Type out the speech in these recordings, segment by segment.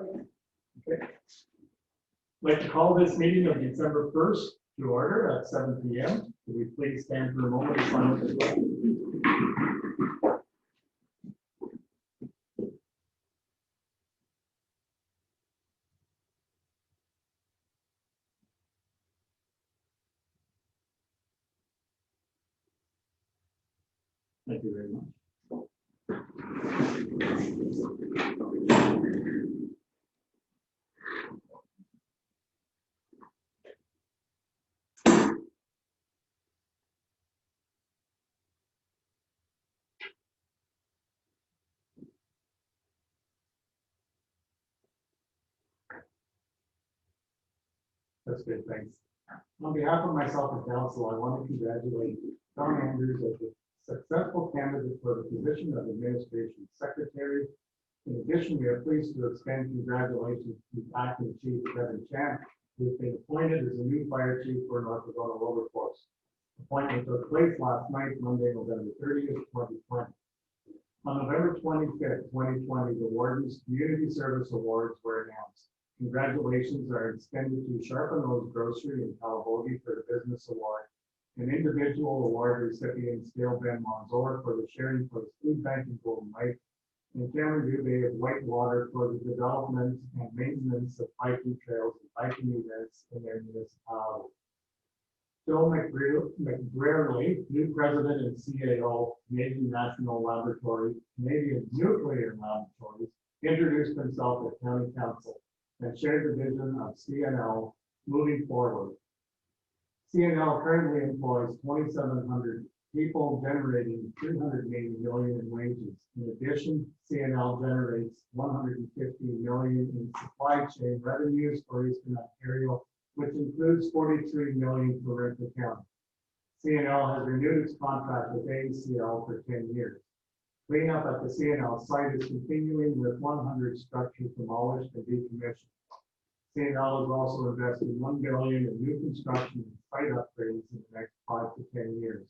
Okay. I'd like to call this meeting of December 1st to order at 7 p.m. Could we please stand for a moment of silence as well? Thank you very much. That's good, thanks. On behalf of myself and council, I want to congratulate Don Andrews as the successful candidate for the position of Administration Secretary. In addition, we are pleased to extend congratulations to Acting Chief Kevin Champ, who has been appointed as the new Fire Chief for Algona Wilberforce. Appointment took place last night, Monday, November 30th, 2020. On November 25th, 2020, the Warden's Community Service Awards were announced. Congratulations are extended to Sharp & O's Grocery in Calabogie for the Business Award, an individual award recipient Gail Ben Monzor for the Sharing Place Food Bank in Golden Lake, and Cameron Dubé of Whitewater for the development and maintenance of biking trails and biking events in their municipality. Phil McBrearley, new president and CAO, Canadian National Laboratory, Canadian Nuclear Laboratories, introduced himself at County Council and shared the vision of CNL moving forward. CNL currently employs 2,700 people, generating $380 million in wages. In addition, CNL generates $150 million in supply chain revenues for Eastern Ontario, which includes $43 million for Renfrew County. CNL has renewed its contract with AECL for 10 years. Cleanup at the CNL site is continuing with 100 structures demolished and decommissioned. CNL is also investing $1 billion in new construction and site upgrades in the next 5 to 10 years.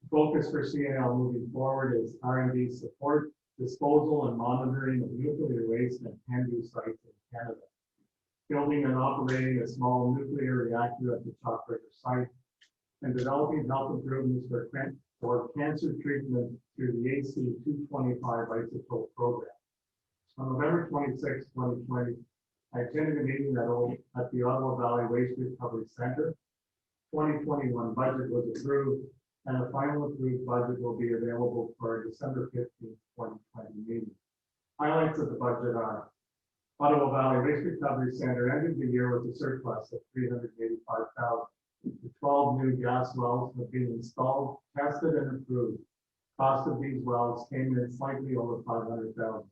The focus for CNL moving forward is R&D support, disposal and monitoring of nuclear waste and CANDU sites in Canada, building and operating a small nuclear reactor at the Chalk River site, and developing health improvements for cancer treatment through the AC-225 isotope program. On November 26, 2020, I attended a meeting at the Ottawa Valley Waste Recovery Center. 2021 budget was approved, and a final approved budget will be available for our December 15, 2020 meeting. Highlights of the budget are: Ottawa Valley Waste Recovery Center ended the year with a surplus of $385,000. The 12 new gas wells have been installed, tested, and approved. Cost of these wells came in slightly over $500,000.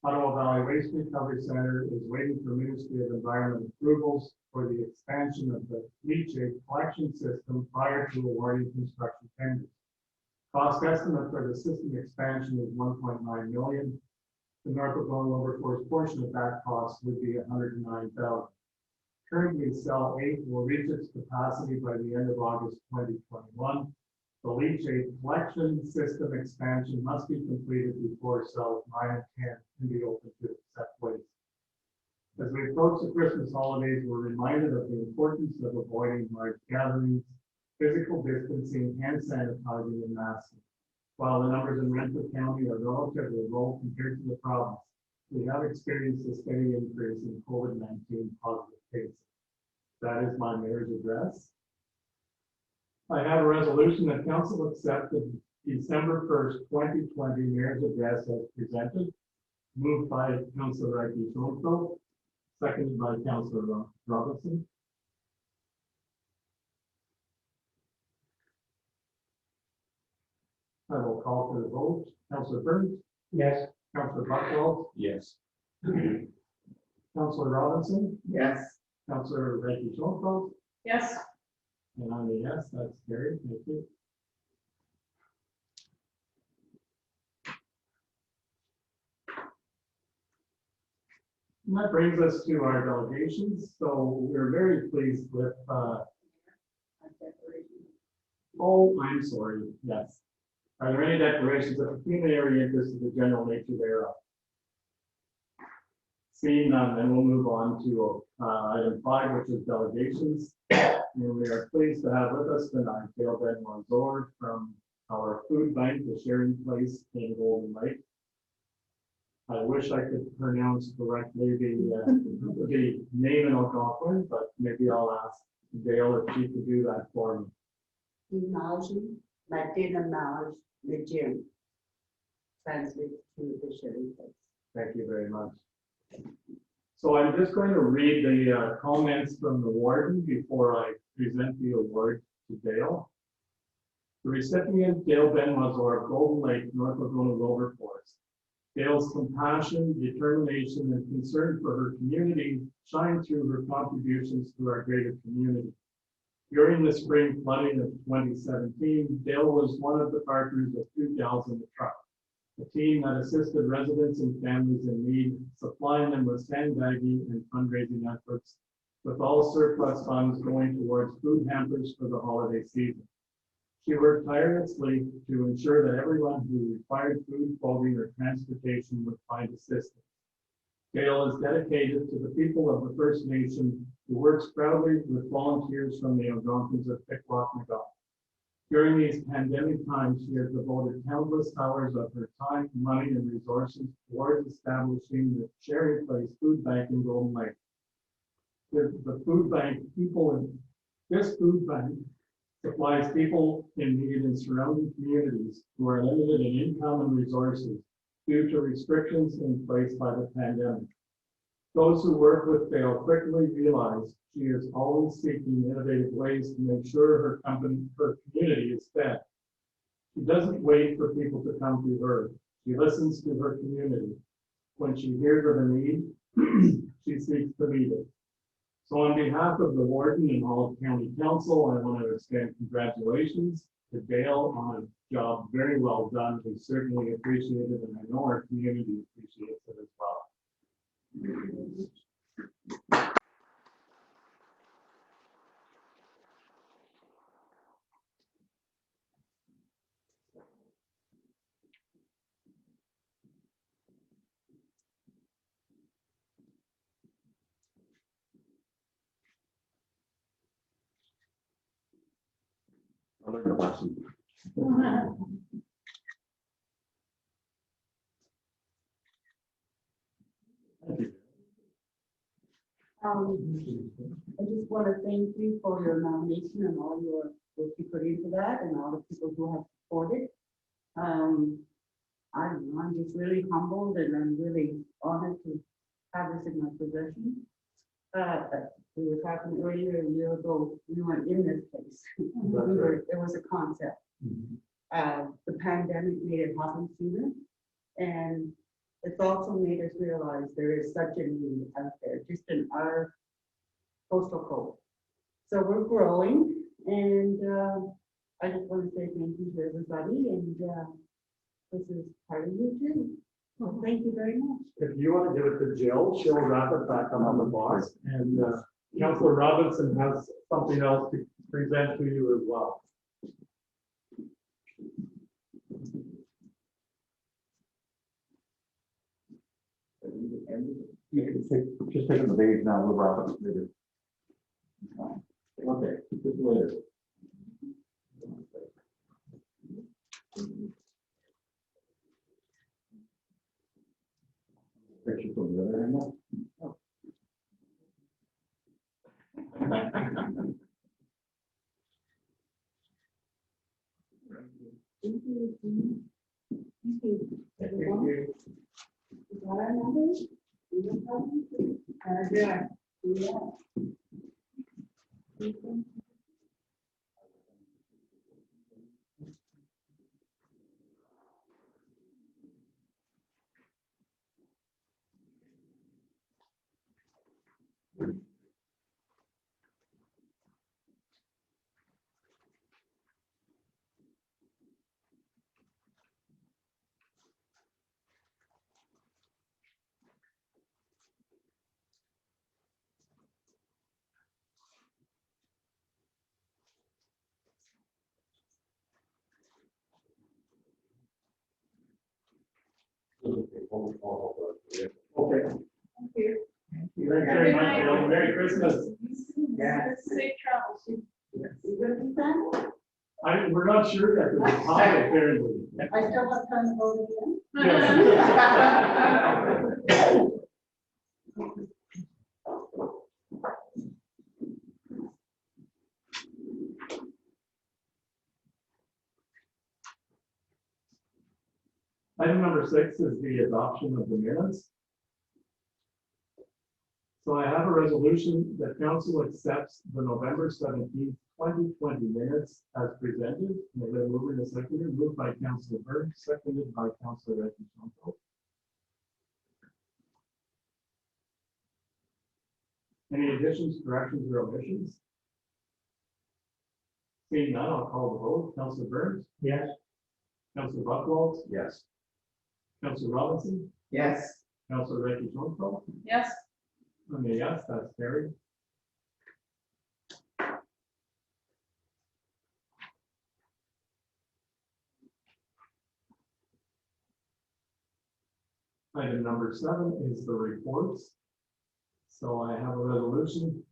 Ottawa Valley Waste Recovery Center is waiting for Ministry of Environment approvals for the expansion of the leachate collection system prior to awarding construction tenders. Cost estimate for the system expansion is $1.9 million. The North Algona Wilberforce portion of that cost would be $109,000. Currently, cell 8 will reach its capacity by the end of August 2021. The leachate collection system expansion must be completed before cells 9 and 10 can be open to accept waste. As we approach the Christmas holidays, we're reminded of the importance of avoiding large gatherings, physical distancing, hand sanitizing, and masking. While the numbers in Renfrew County are relatively low compared to the province, we have experienced a steady increase in COVID-19 positive cases. That is my mayor's address. I have a resolution that council accepted December 1st, 2020 mayor's address as presented, moved by Councillor Reiki, seconded by Councillor Robinson. I will call for the vote. Councillor Burns? Yes. Councillor Buchwald? Yes. Councillor Robinson? Yes. Councillor Reiki Schoenfeld? Yes. And I'm a yes, that's carried. Thank you. And that brings us to our delegations. So we're very pleased with, oh, I'm sorry, yes. Are there any declarations of pecuniary interest of the general nature thereof? Seeing none, then we'll move on to item 5, which is delegations. And we are pleased to have with us tonight Dale Ben from our food bank, the Sharing Place in Golden Lake. I wish I could pronounce correctly the name in Algonquin, but maybe I'll ask Dale if she could do that for me. Imagine, Latin knowledge, the gym. Translate to the Sharing Place. Thank you very much. So I'm just going to read the comments from the warden before I present the award to Dale. The recipient, Dale Ben Mazor of Golden Lake, North Algona Wilberforce. Dale's compassion, determination, and concern for her community shine through her contributions to our greater community. During the spring flooding of 2017, Dale was one of the partners of 2 Gals in the Truck, a team that assisted residents and families in need, supplying them with sandbagging and fundraising efforts, with all surplus funds going towards food hampers for the holiday season. She worked tirelessly to ensure that everyone who required food, clothing, or transportation would find assistance. Dale is dedicated to the people of the First Nation who works proudly with volunteers from the Algonquins of Pikwakanagan. During these pandemic times, she has devoted countless hours of her time, money, and resources towards establishing the Sharing Place Food Bank in Golden Lake. The food bank this food bank supplies people in need in surrounding communities who are limited in income and resources due to restrictions in place by the pandemic. Those who work with Dale quickly realize she is always seeking innovative ways to make sure her community is fed. She doesn't wait for people to come to her. She listens to her community. When she hears of a need, she seeks to meet it. So on behalf of the warden and all of County Council, I want to extend congratulations to Dale on a job very well done. We certainly appreciate it, and I know our community appreciates it as well. I just want to thank you for your nomination and all your work you put into that, and all the people who have supported. I'm just really humbled, and I'm really honored to have this in my possession. We were talking earlier a year ago, we weren't in this place. There was a concept. The pandemic made it happen sooner, and it's also made us realize there is such a need out there, just in our postal code. So we're growing, and I just want to say thank you to everybody, and this is part of you too. Well, thank you very much. If you want to give it to Jill, she'll wrap it back up on the box. And Councillor Robinson has something else to present to you as well. You can just take the page now, we'll wrap it later. Okay, just later. Picture from the other end. Oh. Thank you. Thank you. Thank you. Is that our number? Yeah. Yeah. Okay. Thank you. Christmas. Yeah. Safe travels. You gonna be Santa? We're not sure yet, there's a holiday apparently. I still have time to vote again? Yes. Item number 6 is the adoption of the minutes. So I have a resolution that council accepts the November 17th, 2020 minutes as presented. May I move in a second, moved by Councilor Burke, seconded by Councilor Reddy. Any additions, corrections, or omissions? Seeing none, I'll call the vote. Councilor Burns? Yes. Councilor Buchwald? Yes. Councilor Robinson? Yes. Councilor Reddy. Yes. I'm a yes, that's carried. Item number 7 is the reports. So I have a resolution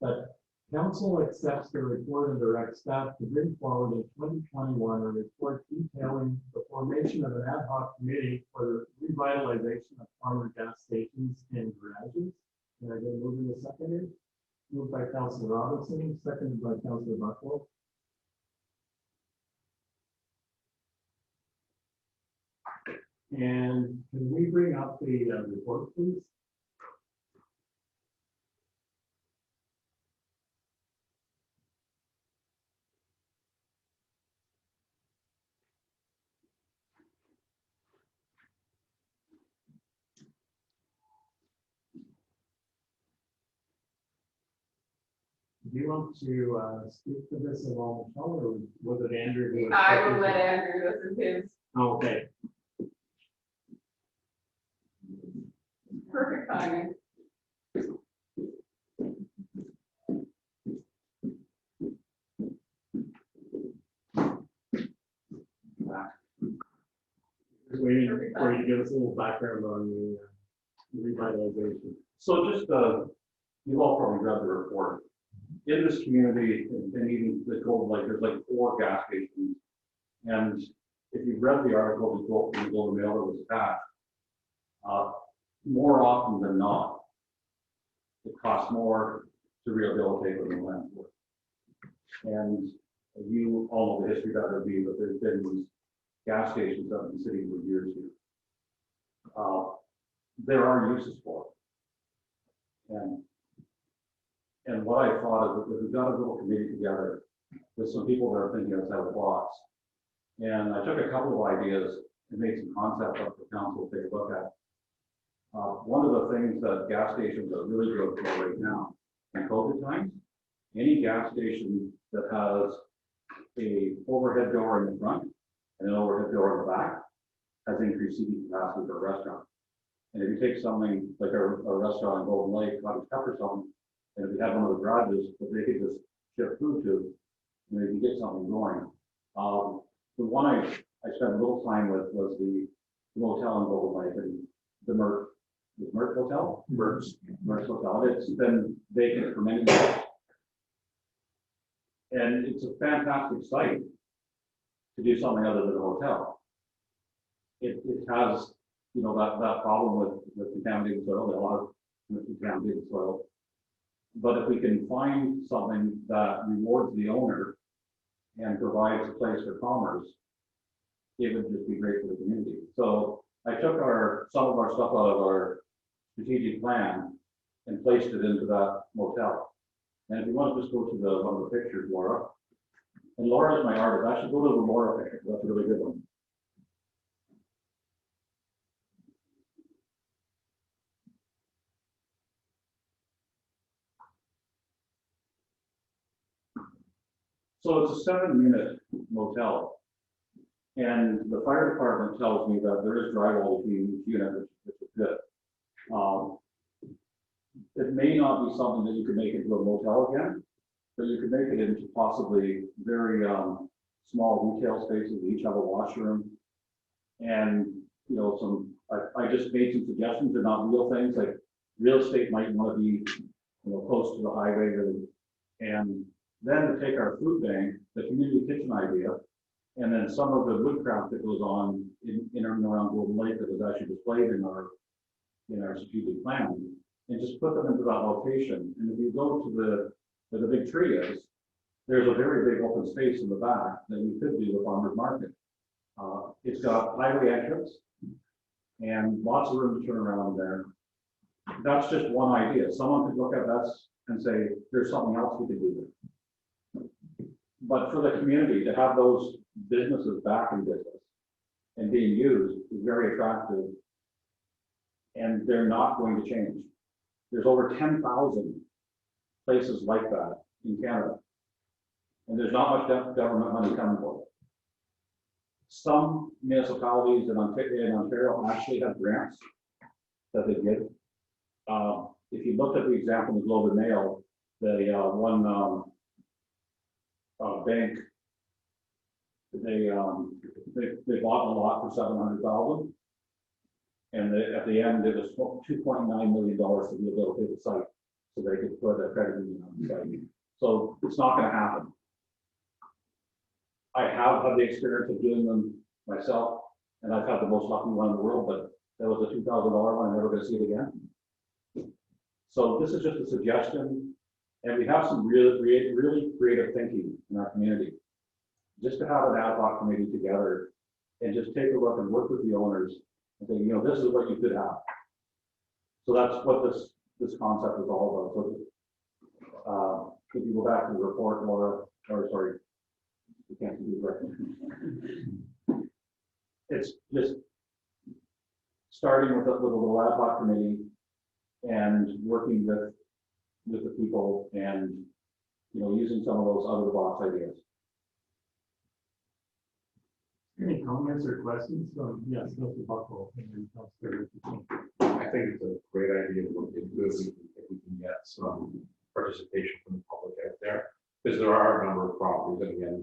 that council accepts the report and directs staff to bring forward in 2021 a report detailing the formation of an ad hoc committee for the revitalization of former gas stations and garages. And I get moving the second. Moved by Councilor Robinson, seconded by Councilor Buckwell. And can we bring up the report, please? Do you want to speak to this at all, Michelle, or was it Andrew? Who was I will let speaking? Andrew, this is his Okay. perfect timing. Just waiting for you to give us a little background on the revitalization. So just, you've all probably read the report. In this community, and even the Gold Lake, there's like 4 gas stations. And if you've read the article, the Gold Mail that was attached, more often than not, it costs more to rehabilitate than the land for. And you all know the history that would be, but there's been these gas stations up in the city for years here. There are uses for it. And what I thought is that we've got a little committee together with some people that are thinking outside the box. And I took a couple of ideas and made some concepts up for council to take a look at. One of the things that gas stations are really good for right now in COVID times, any gas station that has a overhead door in the front and an overhead door in the back has increased seating capacity for a restaurant. And if you take something like a restaurant in Golden Lake, Cottage Cup or something, and if you have one of the garages that they could just ship food to, you know, you can get something going. The one I spent a little time with was the motel in Golden Lake and the Mert Hotel? Mert's Hotel. It's been vacant for many years. And it's a fantastic site to do something other than a hotel. It has, you know, that problem with contaminated soil, a lot of contaminated soil. But if we can find something that rewards the owner and provides a place for commerce, it would just be great for the community. So I took some of our stuff out of our strategic plan and placed it into that motel. And if you want to just go to one of the pictures, Laura. And Laura's my artist. I should go to the Laura picture. That's a really good one. So it's a 7-unit motel. And the fire department tells me that there is drywall between each unit, which is good. It may not be something that you could make into a motel again, but you could make it into possibly very small retail spaces. We each have a washroom. And, you know, I just made some suggestions. They're not real things. Like real estate might want to be close to the highway, and then to take our food bank, the community kitchen idea, and then some of the woodcraft that goes on in and around Golden Lake that was actually displayed in our strategic plan, and just put them into that location. And if you go to where the big tree is, there's a very big open space in the back that we could do a farmer's market. It's got highway entrance and lots of room to turn around there. That's just one idea. Someone could look at us and say, there's something else we could do there. But for the community to have those businesses back in business and being used is very attractive, and they're not going to change. There's over 10,000 places like that in Canada, and there's not much government money coming for it. Some municipalities in Ontario actually have grants that they give. If you look at the example in the Globe and Mail, the one bank, they bought a lot for $700,000, and at the end it was $2.9 million to rehabilitate the site, so they could put a credit union on the site. So it's not going to happen. I have had the experience of doing them myself, and I've had the most lucky one in the world, but that was a $2,000 one. I'm never going to see it again. So this is just a suggestion, and we have some really creative thinking in our community. Just to have an ad hoc committee together and just take a look and work with the owners and say, this is what you could have. So that's what this concept is all about. So if you go back to the report, Laura, or sorry, you can't do it. It's just starting with a little ad hoc committee and working with the people and using some of those out of the box ideas. Any comments or questions? Yes, Mr. Buckle. I think it's a great idea to look into this if we can get some participation from the public out there, because there are a number of properties, and again,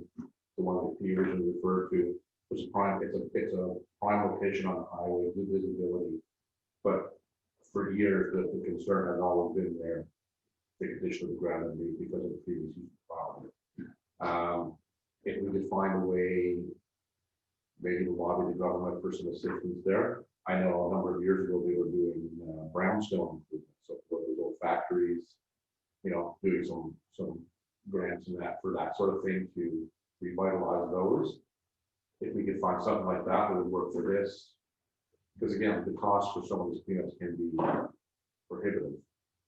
the one that you originally referred to was it's a prime location on the highway with visibility, but for years the concern has always been there, the condition of the ground underneath because of the previous use of property. If we could find a way, maybe to lobby the government for some assistance there. I know a number of years ago they were doing brownstone improvements, so for those old factories, doing some grants and that for that sort of thing to revitalize those. If we could find something like that would work for this, because again, the cost for some of these cleanups can be prohibitive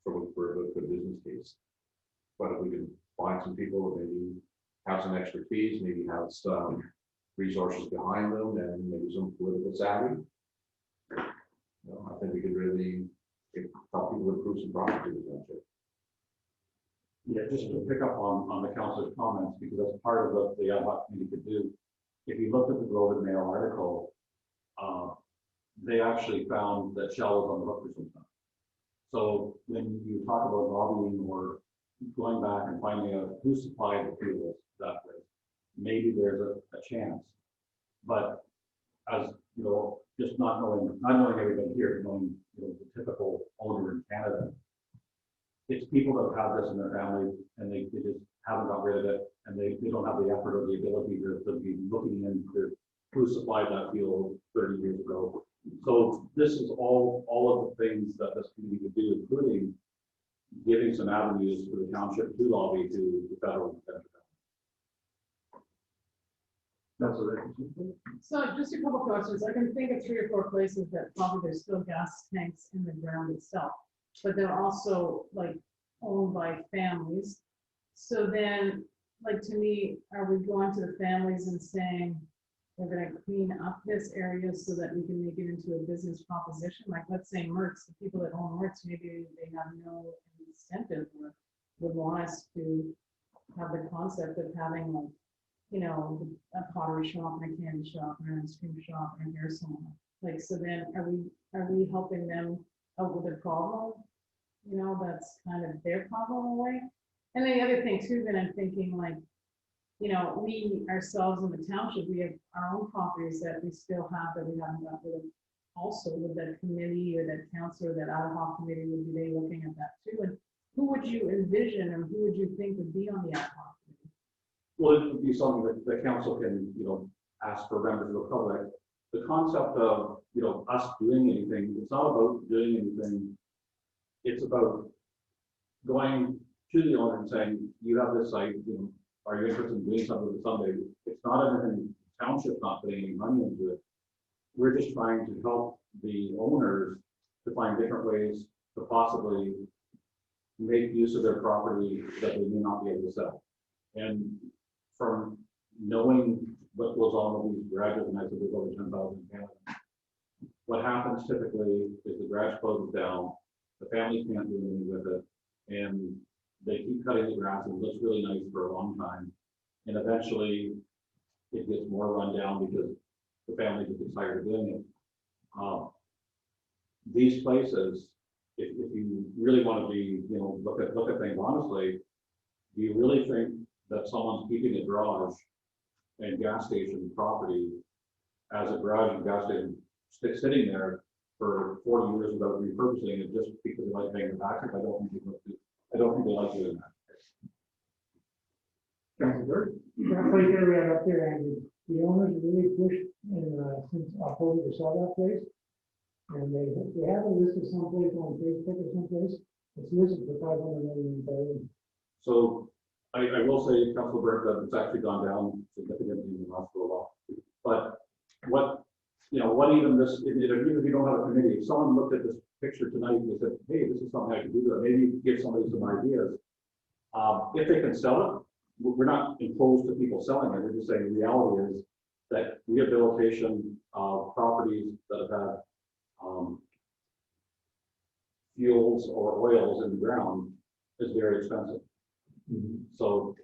for the business case. But if we can find some people that maybe have some expertise, maybe have some resources behind them, and maybe some political savvy, I think we could really help people improve some property. Yeah, just to pick up on the council's comments, because that's part of what the ad hoc committee could do. If you look at the Globe and Mail article, they actually found that Shell was on the hook for some time. So when you talk about lobbying or going back and finding out who supplied the fuels that way, maybe there's a chance. But as just not knowing everybody here, knowing the typical owner in Canada, it's people that have had this in their family and they just haven't got rid of it, and they don't have the effort or the ability to be looking into who supplied that fuel 30 years ago. So this is all of the things that this community could do, including giving some avenues for the township to lobby to the federal and central government. That's what I think. So just a couple questions. I can think of 3 or 4 places that probably there's still gas tanks in the ground itself, but they're also like owned by families. So then, like, to me, are we going to the families and saying, we're going to clean up this area so that we can make it into a business proposition? Like, let's say Merck's, the people that own Merck's, maybe they have no incentive or would want us to have the concept of having, like, a pottery shop and a candy shop and an ice cream shop and a hair salon. Like, so then are we helping them out with their problem? That's kind of their problem in a way. And the other thing too, that I'm thinking, like, we ourselves in the township, we have our own properties that we still have that we haven't got rid of. Also, with that committee or that council or that ad hoc committee, would be they looking at that too? And who would you envision or who would you think would be on the ad hoc committee? Well, it would be something that the council can, ask for members of the public. The concept of, us doing anything, it's not about doing anything. It's about going to the owner and saying, you have this site, are you interested in doing something with someday? It's not anything, township's not putting any money into it. We're just trying to help the owners to find different ways to possibly make use of their property that they may not be able to sell. And from knowing what goes on with these garages, and I said there's over 10,000 in Canada, what happens typically is the garage closes down, the family can't do anything with it, and they keep cutting the grass, and it looks really nice for a long time, and eventually it gets more run down because the family gets tired of doing it. These places, if you really want to be, look at things honestly, do you really think that someone's keeping a garage and gas station property as a garage and gas station sitting there for 40 years without repurposing it just because they like paying the taxes? I don't think they like doing that. Councilor, That place area up there, and the owners really pushed since October to sell that place. And they have a list of someplace on Facebook or someplace, it's listed for $500 million. So I will say, Councilor Burke, that it's actually gone down significantly in the last little while. But what even this, even if you don't have a committee, if someone looked at this picture tonight and they said, hey, this is something I can do, maybe give somebody some ideas. If they can sell it, we're not imposed to people selling it. We're just saying the reality is that rehabilitation of properties that have had fuels or oils in the ground is very expensive. So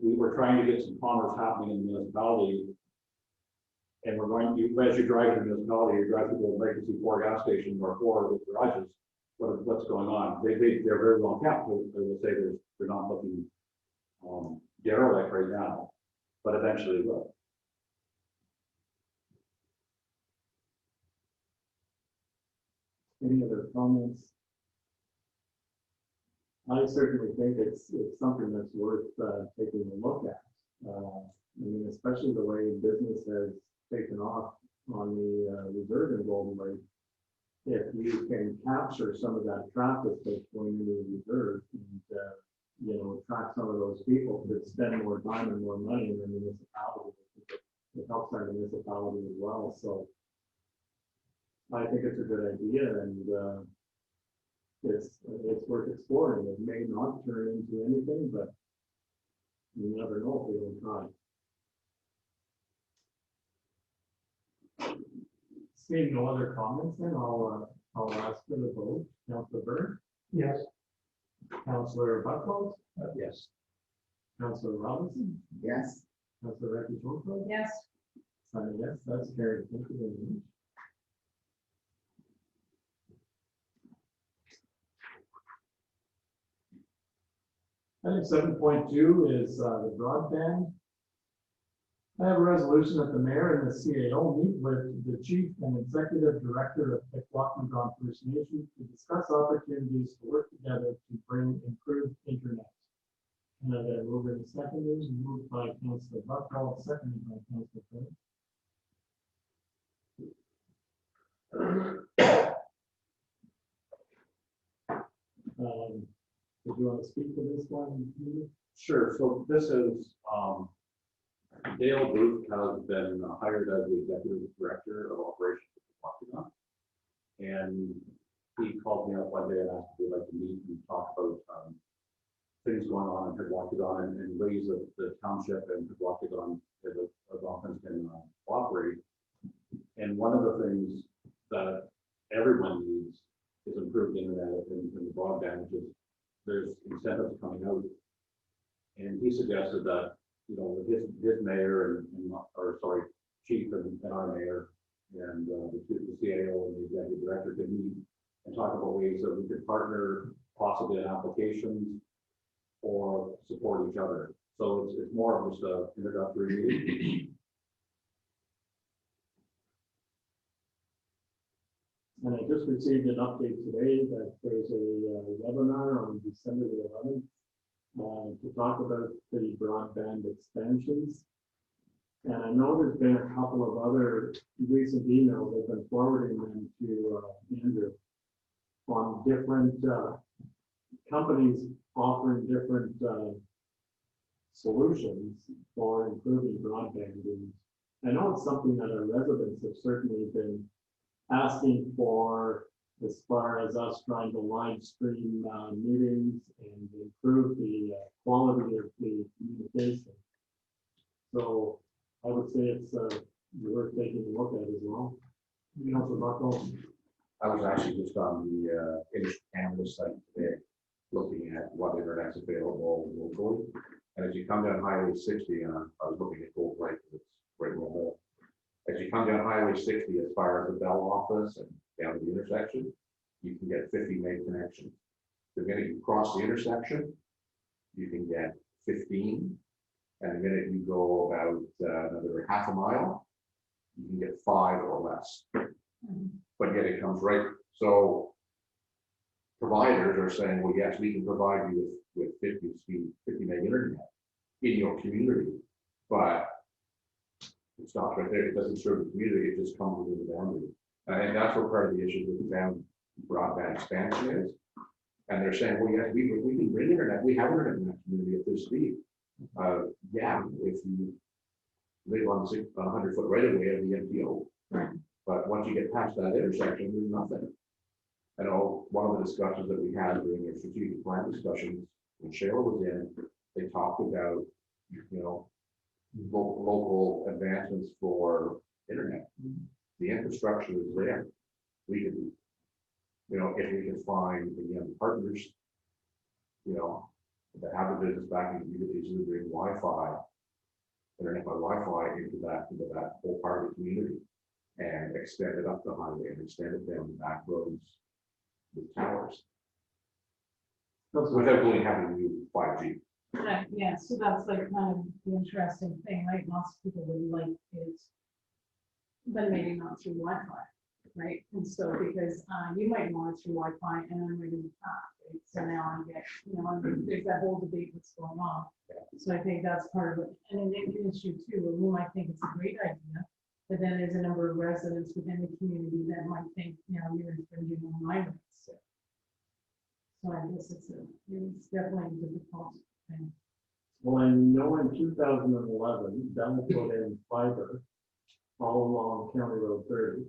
we were trying to get some commerce happening in the municipality, and we're going to, as you drive in the municipality, you drive people right to see 4 gas stations or 4 with garages. What's going on? They're very well kept. They will say they're not looking derelict right now, but eventually will. any other comments? I certainly think it's something that's worth taking a look at. Especially the way business has taken off on the reserve in Golden Lake. If you can capture some of that traffic that's going into the reserve and attract some of those people to spend more time and more money in the municipality, it helps our municipality as well. So I think it's a good idea, and it's worth exploring. It may not turn into anything, but you never know if we don't try. Seeing no other comments, then I'll ask for the vote. Councilor Burke? Yes. Councilor Buckles? Yes. Councilor Robinson? Yes. Councilor Recchi? Yes. Yes, that's carried. Thank you very much. Item 7.2 is the broadband. I have a resolution that the mayor and the CAO meet with the chief and executive director of Pequotton First Nation to discuss opportunities to work together to bring improved internet. And then move in seconders, moved by Councilor Buckles, seconded by Councilor Burke. Did you want to speak to this one, Peter? Sure. So this is Dale Booth has been hired as the executive director of operations at Waukega, and he called me up one day and asked if we'd like to meet and talk about things going on in Waukega and ways that the township and Waukega as often can operate. And one of the things that everyone needs is improved internet and the broadband, which is there's incentives coming out. And he suggested that, with his mayor chief and our mayor and the CAO and the executive director could meet and talk about ways that we could partner possibly in applications or support each other. So it's more of just an introductory meeting. And I just received an update today that there's a webinar on December the 11th to talk about the broadband expansions. And I know there's been a couple of other recent emails I've been forwarding them to Andrew on different companies offering different solutions for improving broadband. And I know it's something that our residents have certainly been asking for, as far as us trying to live stream meetings and improve the quality of the communication. So I would say it's worth taking a look at as well. Councilor Buckle? I was actually just on the Industry Canada site today, looking at what internet's available locally. And as you come down Highway 60, I was looking at Gold Lake, because it's right in the hole. As you come down Highway 60, as far as the Bell office and down to the intersection, you can get 50 meg connections. The minute you cross the intersection, you can get 15. And the minute you go about another half a mile, you can get 5 or less. But yet it comes right. So providers are saying, well, yes, we can provide you with 50 meg internet in your community, but it stops right there. It doesn't serve the community. It just comes within the boundary. And that's what part of the issue with the broadband expansion is. And they're saying, well, yes, we can bring internet. We have internet in that community at this speed. Yeah, if you live on 100-foot right of way of the MTO. Right. But once you get past that intersection, there's nothing. I know one of the discussions that we had during our strategic plan discussions, when Cheryl was in, they talked about, local advancements for internet. The infrastructure is there. We can, if we can find again partners, that have a business backing, you could easily bring Wi-Fi, internet by Wi-Fi into that whole part of the community and extend it up the highway and extend it down the back roads with towers. Without really having to use 5G. Right, yeah, so that's like kind of the interesting thing, right? Lots of people would like it, but maybe not through Wi-Fi, right? And so because you might want it through Wi-Fi and I'm ready to pass, right? So now I get, and there's that whole debate that's going on. So I think that's part of it. And an issue too, where we might think it's a great idea, but then there's a number of residents within the community that might think, you're infringing on my rights. So I guess it's definitely a difficult thing. Well, I know in 2011, Bell put in fiber all along County Road 30.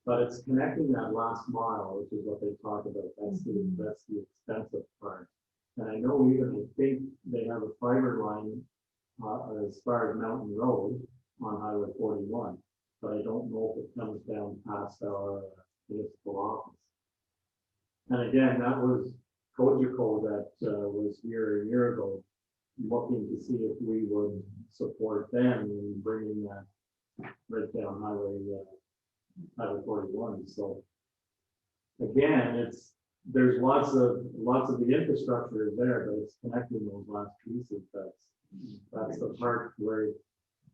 But it's connecting that last mile, which is what they talk about. That's the expensive part. And I know I think they have a fiber line as far as Mountain Road on Highway 41, but I don't know if it comes down past our municipal office. And again, that was Cogeco that was here a year ago, looking to see if we would support them in bringing that right down Highway 41. So again, there's lots of the infrastructure is there, but it's connecting those last pieces. That's the part where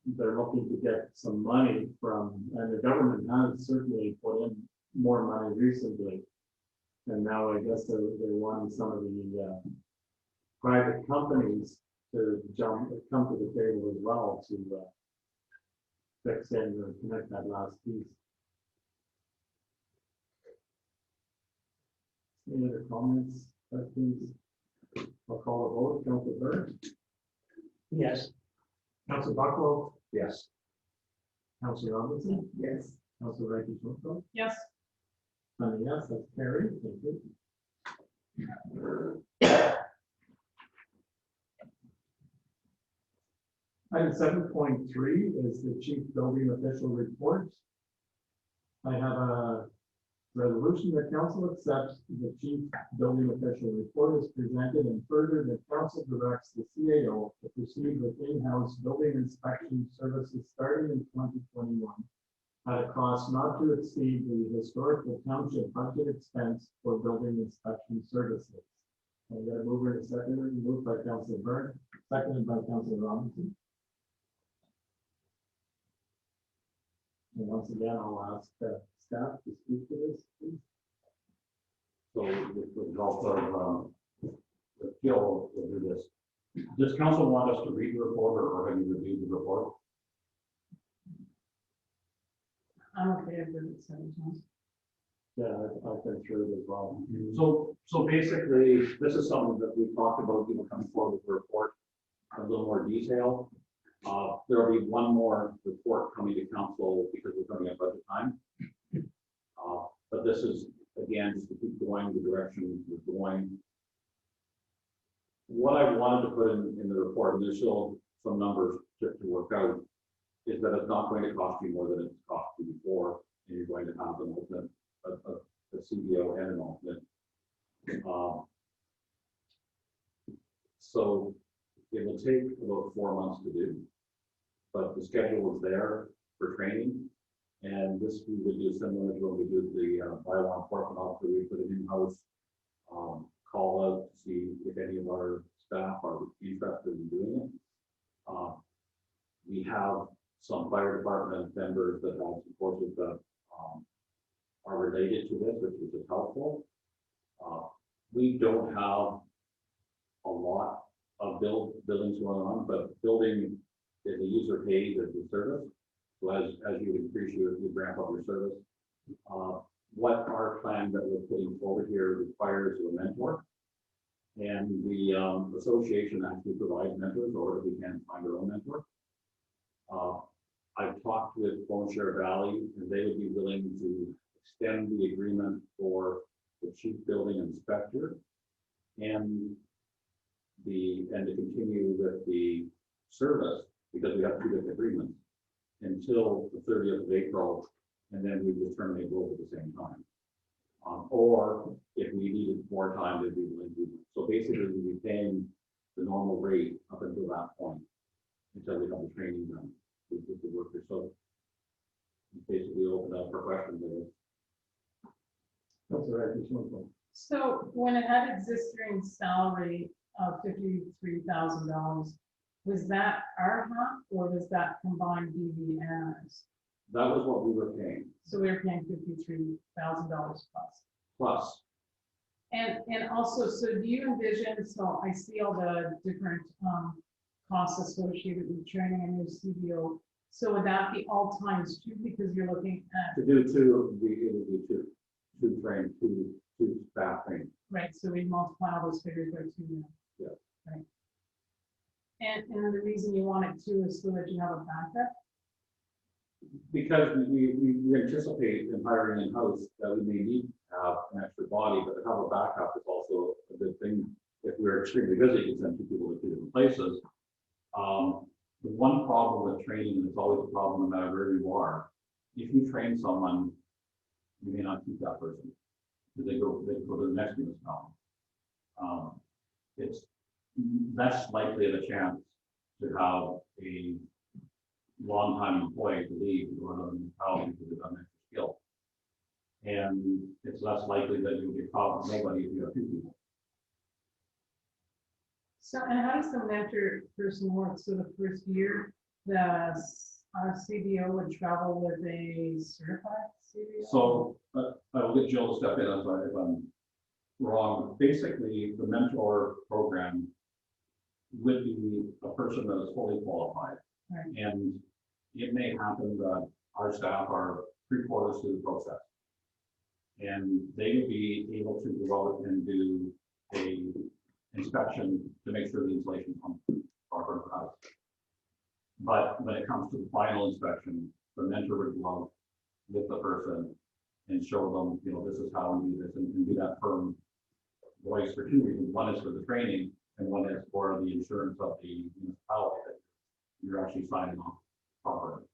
they're looking to get some money from, and the government has certainly put in more money recently. And now I guess they're wanting some of the private companies to come to the table as well to fix in or connect that last piece. Any other comments, questions? I'll call a vote. Councilor Bird? Yes. Councilor Bucklow? Yes. Councilor Robinson? Yes. Councilor Rankin-Shortfeld? Yes. And yes, that's carried. Thank you. Item 7.3 is the chief building official report. I have a resolution that council accepts the chief building official report is presented, and further the council directs the CAO to proceed with in-house building inspection services starting in 2021 at a cost not to exceed the historical township budget expense for building inspection services. I'm going to move in a second. Moved by Councilor Byrne, seconded by Councilor Robinson. And once again, I'll ask staff to speak to this, please? So with the help of, Jill will do this. Does council want us to read the report or have you reviewed the report? I'm okay with it 7 times. Yeah, I've been through it as well. So basically, this is something that we've talked about, people coming forward with a report, a little more detail. There will be one more report coming to council because we're coming up budget time. But this is, again, just to keep going the direction we're going. What I wanted to put in the report, and there's still some numbers to work out, is that it's not going to cost you more than it's cost you before, and you're going to have an alternate, a CBO and an alternate. So it will take about 4 months to do, but the schedule is there for training. And this we would do similar to what we do the bylaw enforcement officer. We put an in-house call out to see if any of our staff are interested in doing it. We have some fire department members that have supported that are related to this, which is helpful. We don't have a lot of buildings going on, but building is a user paid as a service. So as you increase you ramp up your service. What our plan that we're putting forward here requires a mentor. And the association actually provides mentors, or if we can find our own mentor. I've talked with Boneshare Valley, and they would be willing to extend the agreement for the chief building inspector and to continue with the service, because we have 2 different agreements, until the 30th of April, and then we would terminate both at the same time. Or if we needed more time, they'd be willing to do it. So basically, we'd be paying the normal rate up until that point, until we have the training done with the workers. So basically open up for questions there. That's all right, just one thing. So when it had existing salary of $53,000, was that our half or was that combined DV and ours? That was what we were paying, So we were paying $53,000 plus. plus. And also, so do you envision, so I see all the different costs associated with training and your CBO. So would that be all times 2 because you're looking at, To do 2, it would be 2 trained, 2 staff trained. right, so we multiply all those figures by 2 now. Yeah. Right. And the reason you want it 2 is so that you have a backup? Because we anticipate in hiring in-house that we may need to have an extra body, but to have a backup is also a good thing. If we're extremely busy, you can send 2 people to 2 different places. The one problem with training, and it's always a problem no matter where you are, if you train someone, you may not keep that person, because they go to the next municipality. It's less likely of a chance to have a long-time employee to leave to another municipality because they've done extra skill. And it's less likely that you'll get caught with nobody if you have 2 people. So, and how does the mentor person work? So the first year, our CBO would travel with a certified CBO? So I will get Jill to step in if I'm wrong. Basically, the mentor program would be a person that is fully qualified. Right. And it may happen that our staff are 3/4 through the process. And they would be able to go out and do a inspection to make sure the insulation comes proper in the house. But when it comes to the final inspection, the mentor would go out with the person and show them, this is how we do this, and do that firm voice for 2 reasons. One is for the training, and one is for the insurance of the municipality that you're actually signing off properly.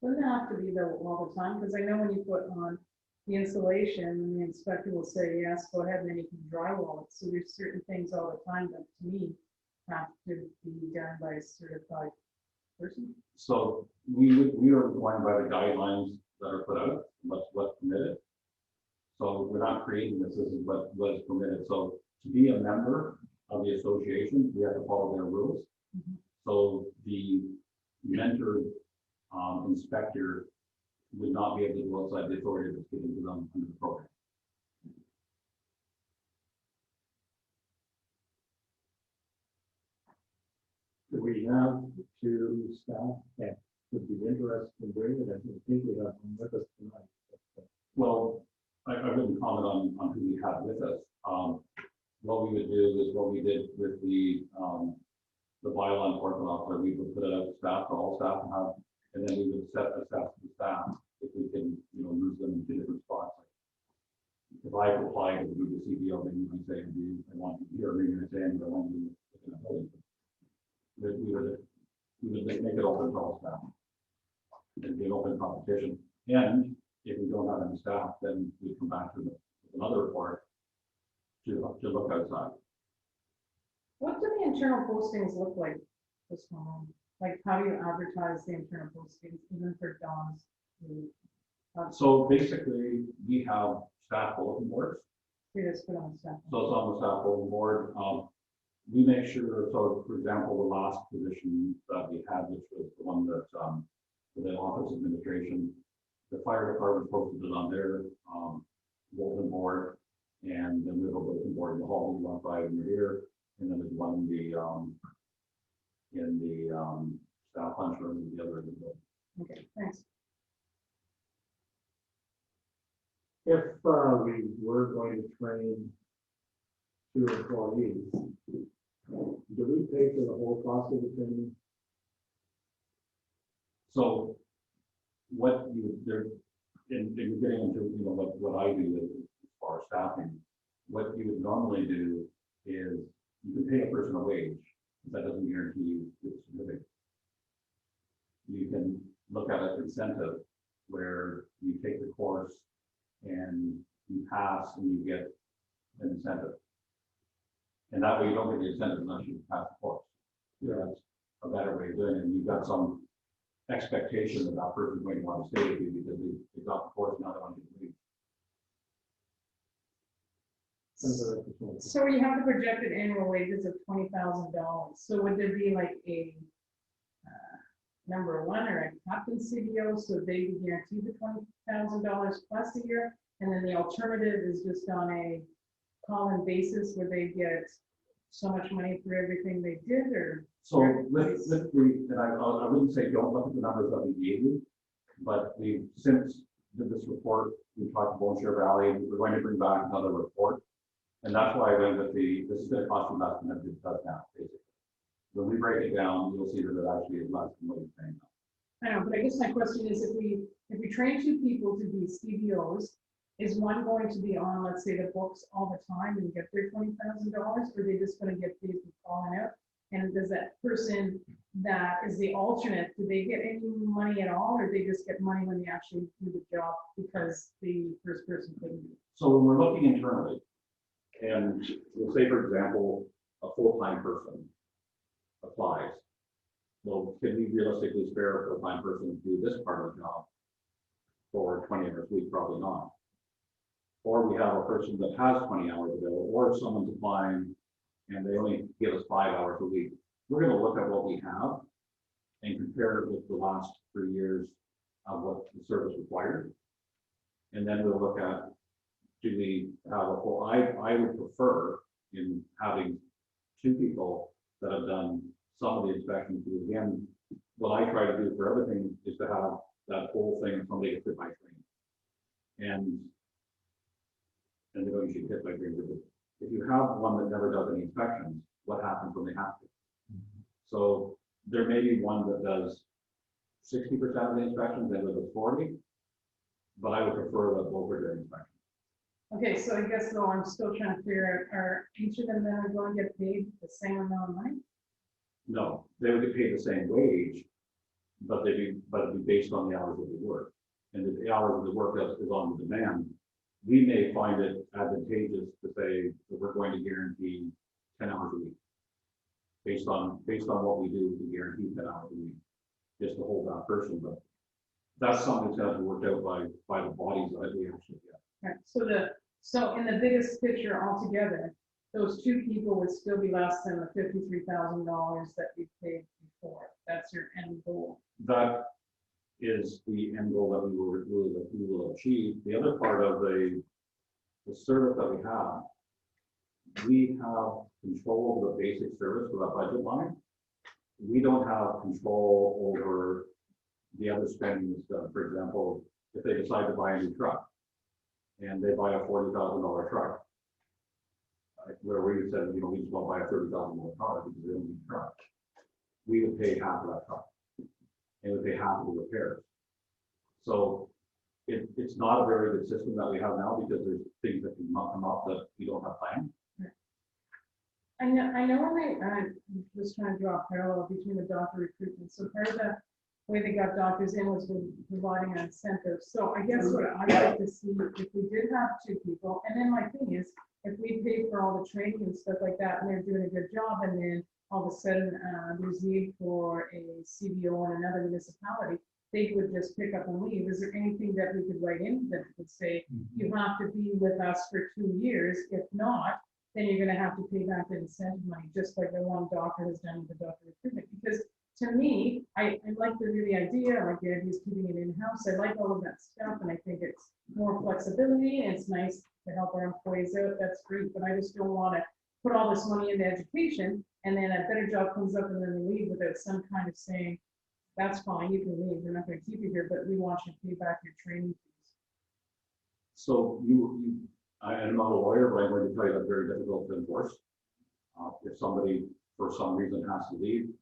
Wouldn't it have to be though all the time? Because I know when you put on the insulation, the inspector will say, yes, go ahead, and then you can drywall it. So there's certain things all the time that to me have to be done by a certified person. So we are going by the guidelines that are put out, what's permitted. So we're not creating this is what's permitted. So to be a member of the association, we have to follow their rules. Mhm. So the mentor inspector would not be able to go outside the authority that's given to them under the program. Do we have two staff that would be interested in doing it? I think we have one with us tonight. Well, I wouldn't comment on who we have with us. What we would do is what we did with the bylaw enforcement officer, we would put it out to staff, to all staff, and have, and then we would assess the staff if we can, use them in different spots. If I apply to be the CBO, then you can say, I want you here, maybe I say, I want you in a building. But we would make it open to all staff. It'd be an open competition. And if we don't have any staff, then we come back to another report to look outside. What do the internal postings look like this morning? Like, how do you advertise the internal postings, even for Dawn's? So basically, we have staff bulletin boards. You just put on stuff. So it's on the staff bulletin board. We make sure, so for example, the last position that we had, which was the one that, for the office administration, the fire department posted it on their bulletin board, and then we have a bulletin board in the hall, one side in the rear, and then there's one in the staff lunchroom, and the other in the building. Okay, thanks. If we were going to train 2 employees, do we pay for the whole cost of the training? So what you, there, in getting into, what I do as far as staffing, what you would normally do is you can pay a person a wage, but that doesn't guarantee you it's significant. You can look at an incentive where you take the course and you pass and you get an incentive. And that way you don't get the incentive unless you pass the course. That's a better way of doing it. And you've got some expectation that that person is going to want to stay with you because they got the course, now they want to leave. So you have the projected annual wages of $20,000. So would there be like a number one or a captain CBO, so they would guarantee the $20,000 plus a year, and then the alternative is just on a call-in basis where they get so much money for everything they did, or? So with the, and I wouldn't say don't look at the numbers that we gave you, but we since did this report, we talked to Bone Share Valley, we're going to bring back another report. And that's why I went with this is going to cost you less than it does now, basically. When we break it down, you'll see that it actually is less than what you're paying now. I know, but I guess my question is, if we train 2 people to be CBOs, is one going to be on, let's say, the books all the time and get their $20,000, or are they just going to get paid for calling out? And does that person that is the alternate, do they get any money at all, or they just get money when they actually do the job because the first person couldn't do it? So when we're looking internally, and we'll say, for example, a full-time person applies. Well, can we realistically spare a full-time person to do this part of the job for 20 hours a week? Probably not. Or we have a person that has 20 hours available, or if someone's applying and they only give us 5 hours a week, we're going to look at what we have and compare it with the last 3 years of what the service required. And then we'll look at, do we have a full, I would prefer in having 2 people that have done some of the inspections, because again, what I try to do for everything is to have that whole thing, somebody gets hit by training. And they don't usually hit by training. If you have one that never does any inspections, what happens when they have to? So there may be one that does 60% of the inspections, and does 40, but I would prefer that both are doing inspections. Okay, so I guess though I'm still trying to figure out, are each of them then going to get paid the same amount of money? No, they would get paid the same wage, but it'd be based on the hours that they work. And if the hours of the work is on the demand, we may find it advantageous to say that we're going to guarantee 10 hours a week. Based on what we do, we guarantee 10 hours a week, just to hold that person. But that's something that's got to be worked out by the bodies that we actually get. Right. So in the biggest picture altogether, those 2 people would still be less than the $53,000 that we paid before. That's your end goal. That is the end goal that we will achieve. The other part of the service that we have control over the basic service for that budget line. We don't have control over the other spending that's done. For example, if they decide to buy a new truck and they buy a $40,000 truck, where we said, we just want to buy a $30,000 car because they don't need a truck, we would pay half of that truck and would pay half of the repairs. So it's not a very good system that we have now because there's things that can come up that we don't have planned. I know when I was trying to draw a parallel between the doctor recruitment, so part of the way they got doctors in was with providing an incentive. So I guess what I'd like to see, if we did have 2 people, and then my thing is, if we pay for all the training and stuff like that, and they're doing a good job, and then all of a sudden there's need for a CBO in another municipality, they would just pick up and leave. Is there anything that we could write in that would say, you have to be with us for 2 years? If not, then you're gonna have to pay back the incentive money, just like the one doctor has done with the doctor recruitment. Because to me, I like the idea, I like the idea of keeping it in-house. I like all of that stuff, and I think it's more flexibility, and it's nice to help our employees out. That's great, but I just don't wanna put all this money into education, and then a better job comes up and then they leave without some kind of saying, that's fine, you can leave, we're not gonna keep you here, but we want you to pay back your training fees. So I'm not a lawyer, but I'm going to tell you that's very difficult to enforce. If somebody, for some reason, has to leave,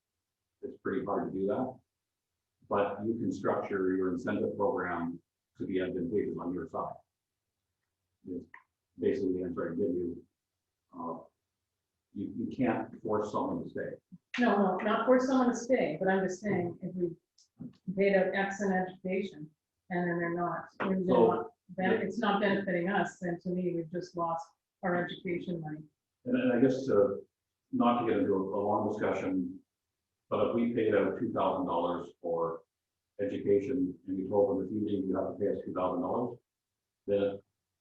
it's pretty hard to do that. But you can structure your incentive program to be advantageous on your side. It's basically the answer I give you. You can't force someone to stay. No, not force someone to stay, but I'm just saying, if we paid out X in education, and then it's not benefiting us, then to me, we've just lost our education money. And I guess not to get into a long discussion, but if we paid out $2,000 for education and we told them if you leave, you have to pay us $2,000, then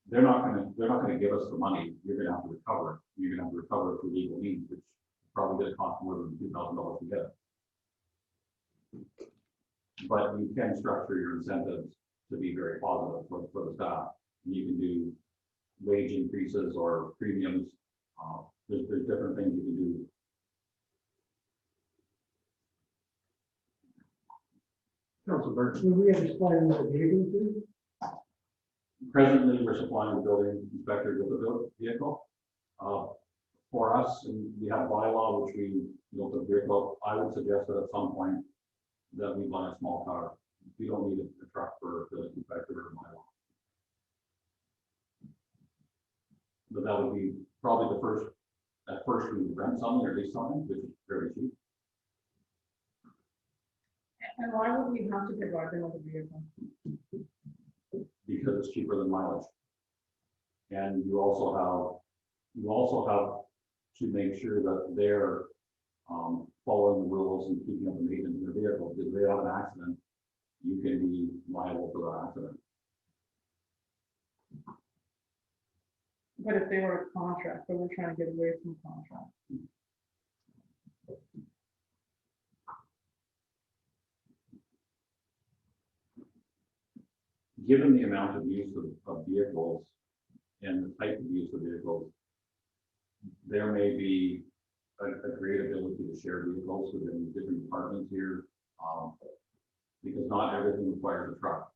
they're not going to give us the money. You're going to have to recover it. You're going to have to recover it through legal means, which probably going to cost more than $2,000 to get it. But you can structure your incentives to be very positive for the staff. You can do wage increases or premiums. There's different things you can do. Councilor Burke. So we have to supply them with a vehicle too? Presently, we're supplying the building inspector with a vehicle. For us, and we have a bylaw which we built a vehicle. I would suggest that at some point that we buy a small car. We don't need a truck for the inspector or bylaw. But that would be probably the first. At first, we would rent something or lease something, which is very cheap. And why would we have to provide them with a vehicle? Because it's cheaper than mileage. And you also have to make sure that they're following the rules and keeping up the maintenance of their vehicle. Because if they have an accident, you can be liable for that accident. But if they were a contract, but we're trying to get away from contract. Given the amount of use of vehicles and the type of use of vehicles, there may be a great ability to share vehicles within different departments here, because not everything requires a truck.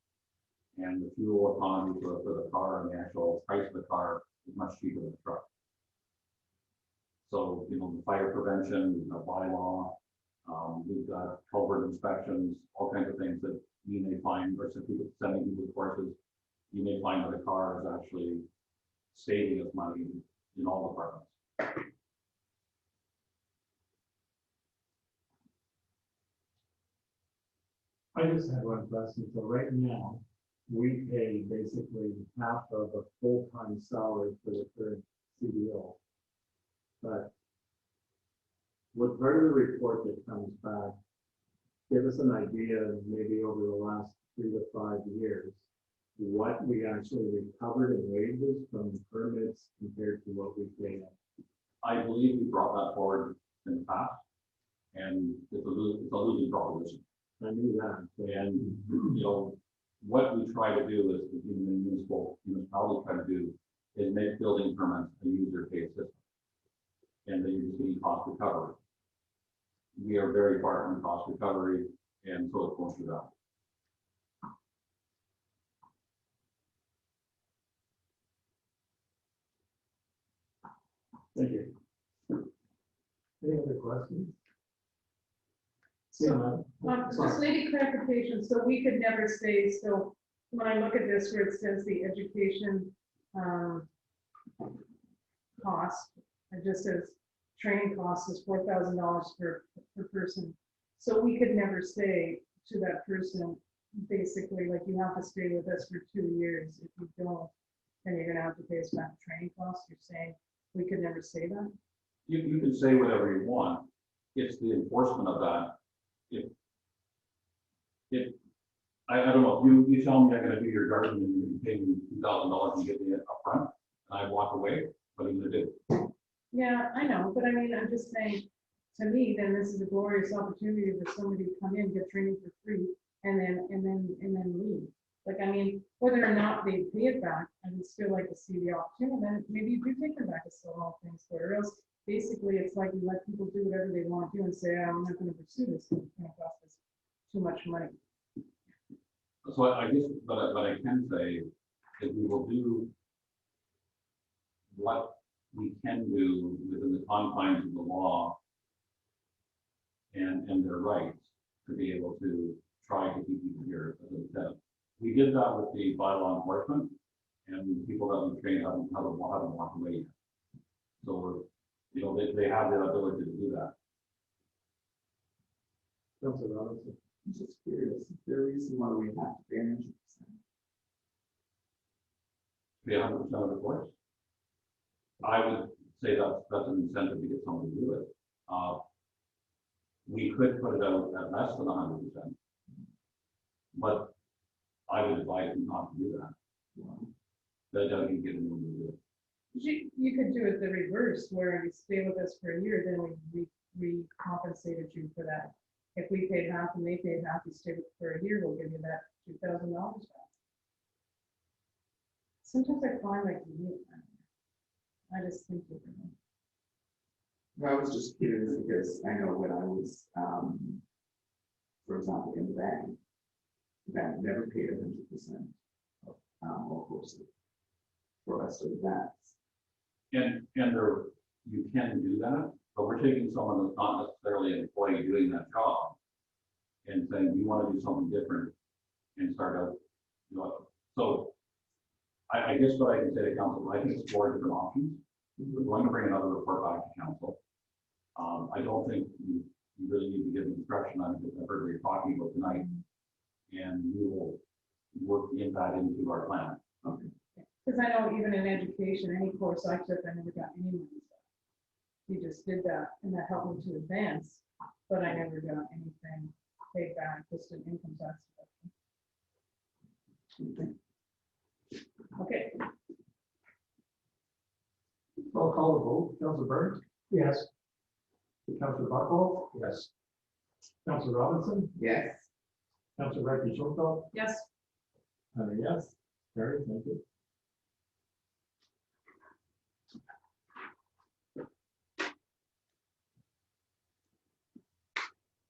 And the fuel economy for the car and the actual price of the car is much cheaper than a truck. So, the fire prevention, we've got bylaw, we've got culvert inspections, all kinds of things that you may find, or some people sending people to courses, you may find that a car is actually saving us money in all departments. I just had one question. So right now, we pay basically half of a full-time salary for the current CDO. But with part of the report that comes back, give us an idea, maybe over the last 3 to 5 years, what we actually recovered in wages from the permits compared to what we paid. I believe we brought that forward in the past, and it's a losing proposition. I knew that. And, you know, what we try to do is, in the municipalities try to do is make building permits a user-paid system. And they use the cost recovery. We are very far from cost recovery, and so it's going through that. Thank you. Any other questions? So, just maybe clarification, so we could never say, so when I look at this where it says the education, cost, it just says training cost is $4,000 per person. So we could never say to that person, basically, like, you have to stay with us for 2 years. If you don't, then you're gonna have to pay us back training costs. You're saying we could never say that? You can say whatever you want. It's the enforcement of that. I don't know, you tell me I'm gonna do your garden and you pay me $2,000 and give me it upfront, and I walk away, what are you gonna do? Yeah, I know, but I mean, I'm just saying, to me, then this is a glorious opportunity for somebody to come in, get training for free, and then leave. Like, I mean, whether or not they pay it back, I would still like to see the opportunity, then maybe you do take them back to sell all things for, or else basically it's like you let people do whatever they want to do and say, I'm not gonna pursue this, it's gonna cost us too much money. So I guess, but I can say that we will do what we can do within the confines of the law and their rights to be able to try to keep people here. As I said, we did that with the bylaw enforcement, and people that we train haven't walked away yet. So, you know, they have the ability to do that. Councilor Robinson. I'm just curious, is there a reason why we have to pay an interest? Pay 100% of the course. I would say that's an incentive to get someone to do it. We could put it out at less than 100%, but I would advise you not to do that. That doesn't get anyone to do it. You could do it the reverse, where you stay with us for a year, then we compensated you for that. If we paid half and they paid half, you stay for a year, we'll give you that $2,000 back. Sometimes I find like, I just think you can. I was just curious because I know when I was, for example, in the bank never paid 100% of all courses for us to advance. And there, you can do that, but we're taking someone that's not necessarily an employee doing that job and saying, we want to do something different and start out, you know. So I guess what I can say to council, I can explore different options. We're going to bring another report back to council. I don't think you really need to give instruction on it. I've heard what you're talking about tonight, and we will work that into our plan. Okay. Because I know even in education, any course I took, I never got any money. You just did that, and that helped me to advance, but I never got anything paid back, just an income tax deduction. Okay. I'll call the vote. Councilor Burns? Yes. Councilor Buckle? Yes. Councilor Robinson? Yes. Councilor Becky Schultz? Yes. Yes. Carrie, thank you.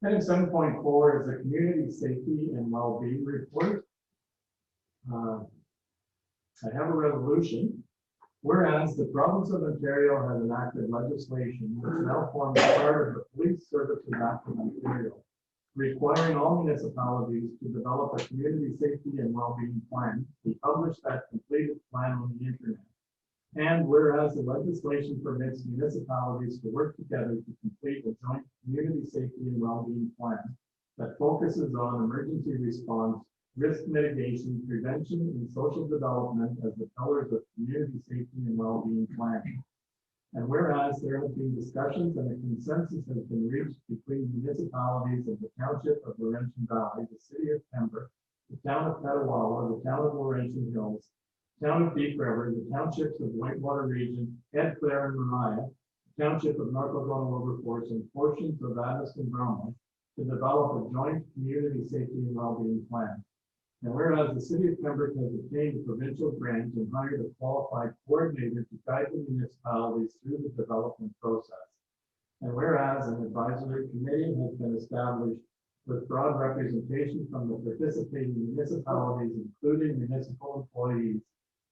Item 7.4 is the community safety and well-being report. I have a resolution. Whereas the province of Ontario has enacted legislation which now forms part of the Police Services Act of Ontario, requiring all municipalities to develop a community safety and well-being plan, to publish that completed plan on the internet. And whereas the legislation permits municipalities to work together to complete a joint community safety and well-being plan that focuses on emergency response, risk mitigation, prevention, and social development as the pillars of community safety and well-being planning. And whereas there have been discussions and a consensus has been reached between municipalities of the Township of Laurentian Valley, the City of Pembroke, the Town of Petawawa, the Town of Laurentian Hills, Town of Deep River, the Townships of Whitewater Region, Ed Clare and Mariah, the Township of North Algona Wilberforce, and portions of Addis and Bromley, to develop a joint community safety and wellbeing plan. And whereas the city of Pembroke has obtained a provincial grant and hired a qualified coordinator to guide the municipalities through the development process. And whereas an advisory committee has been established with broad representation from the participating municipalities, including municipal employees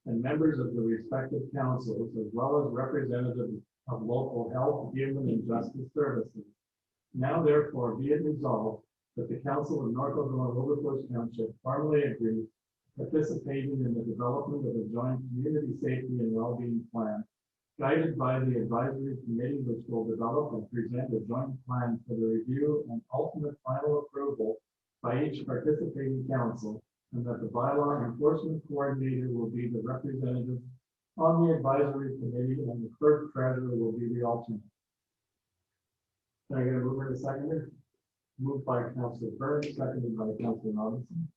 and members of the respective councils, as well as representatives of local health, human, and justice services. Now therefore be it resolved that the Council of North Algona Wilberforce Township formally agree participating in the development of a joint community safety and wellbeing plan, guided by the advisory committee, which will develop and present a joint plan for the review and ultimate final approval by each participating council, and that the bylaw enforcement coordinator will be the representative on the advisory committee, and the clerk treasurer will be the alternate. Can I get a mover and a seconder? Moved by Councilor Burns, seconded by Councilor Robinson.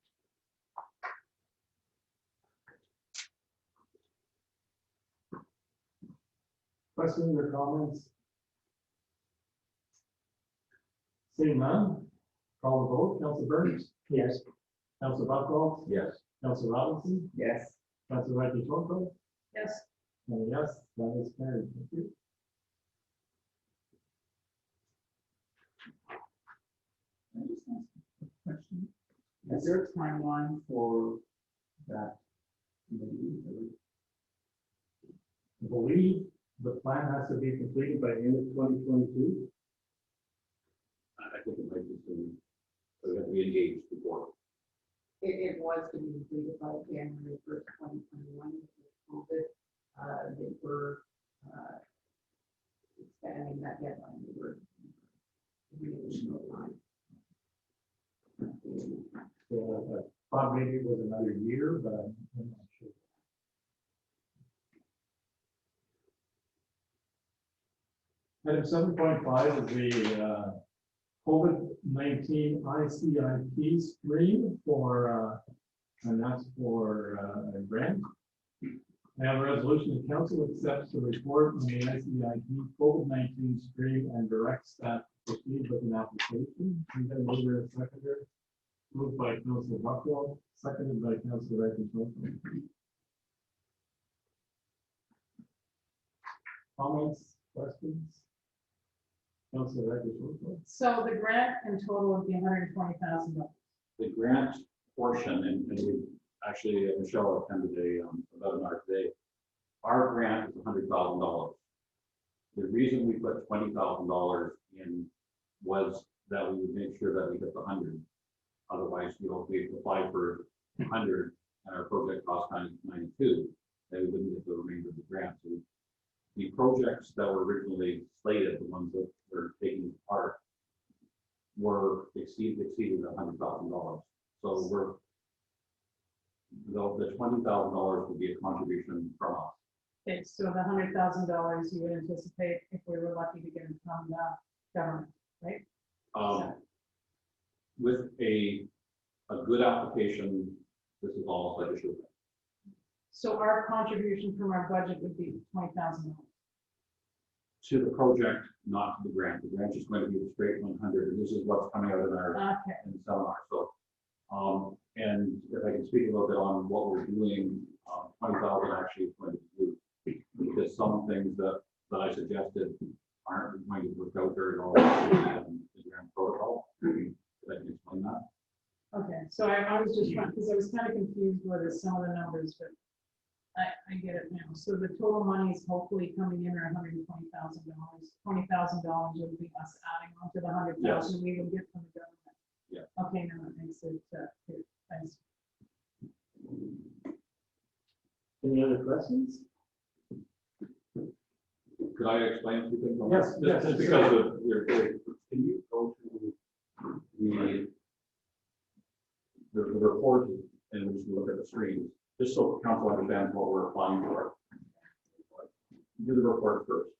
Questions or comments? Seeing none, call the vote. Councilor Burns? Yes. Councilor Buckles? Yes. Councilor Robinson? Yes. Councilor Reddy-Torco? Yes. And yes, that is carried. Thank you. Can I just ask a question? Is there a timeline for that committee? I believe the plan has to be completed by the end of 2022. I think it might be soon, so that we engage before. It was to be completed by January 1st, 2021, with COVID. They were expanding that deadline. They were giving additional time. So I thought maybe it was another year, but I'm not sure. Item 7.5 is the COVID-19 ICIP stream for, and that's for a grant. I have a resolution, the council accepts the report on the ICIP COVID-19 stream and directs staff to proceed with an application. We have a mover and a seconder. Moved by Councilor Buckles, seconded by Councilor Reddy-Torco. Comments, questions? Councilor Reddy-Torco. So the grant in total would be $120,000. The grant portion, and we actually, Michelle attended a webinar today. Our grant is $100,000. The reason we put $20,000 in was that we would make sure that we hit the 100. Otherwise, you know, if we apply for 100 and our project cost 92, then we wouldn't get the remainder of the grant. So the projects that were originally slated, the ones that were taking part, were exceeded $100,000. So we're the $20,000 would be a contribution from us. Okay, so the $100,000 you would anticipate if we were lucky to get it from the government, right? With a good application, this is all that it should be. So our contribution from our budget would be $20,000. To the project, not to the grant. The grant is going to be the straight 100, and this is what's coming out in our Okay. in the seminar. So, and if I can speak a little bit on what we're doing, 20,000 actually is going to do, because some things that I suggested aren't going to work out very well in the grant protocol. I can explain that. Okay, so I was just trying, because I was kind of confused with some of the numbers, but I get it now. So the total money is hopefully coming in at $120,000. $20,000 would be us adding on to the 100,000 we would get from the government. Yeah. Okay, now that makes it clear. Thanks. Any other questions? Could I explain a few things on Yes, this? yes, Just because of your, can you go to the report and we just look at the screens, just so council understands what we're applying for. Do the report first.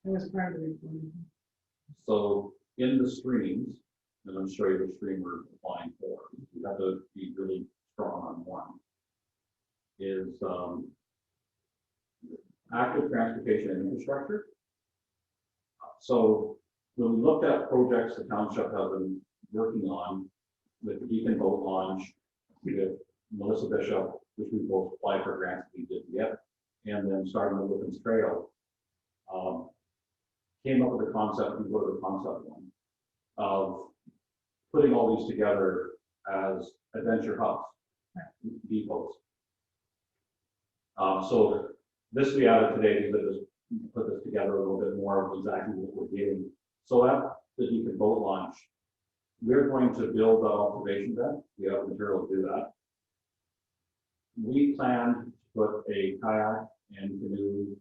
It was part of the report. So in the streams, and I'm show you the stream we're applying for. You have to be really strong on one. Is active transportation and infrastructure. So when we looked at projects the township has been working on with the Beacon Boat Launch, with Melissa Bishop, which we both applied for grants we did get, and then starting the Woodlands Trail, came up with a concept, we wrote a concept one, of putting all these together as adventure hubs, depots. So this we added today to just put this together a little bit more of exactly what we're getting. So at the Beacon Boat Launch, we're going to build the observation deck. We have material to do that. We plan to put a kayak and canoe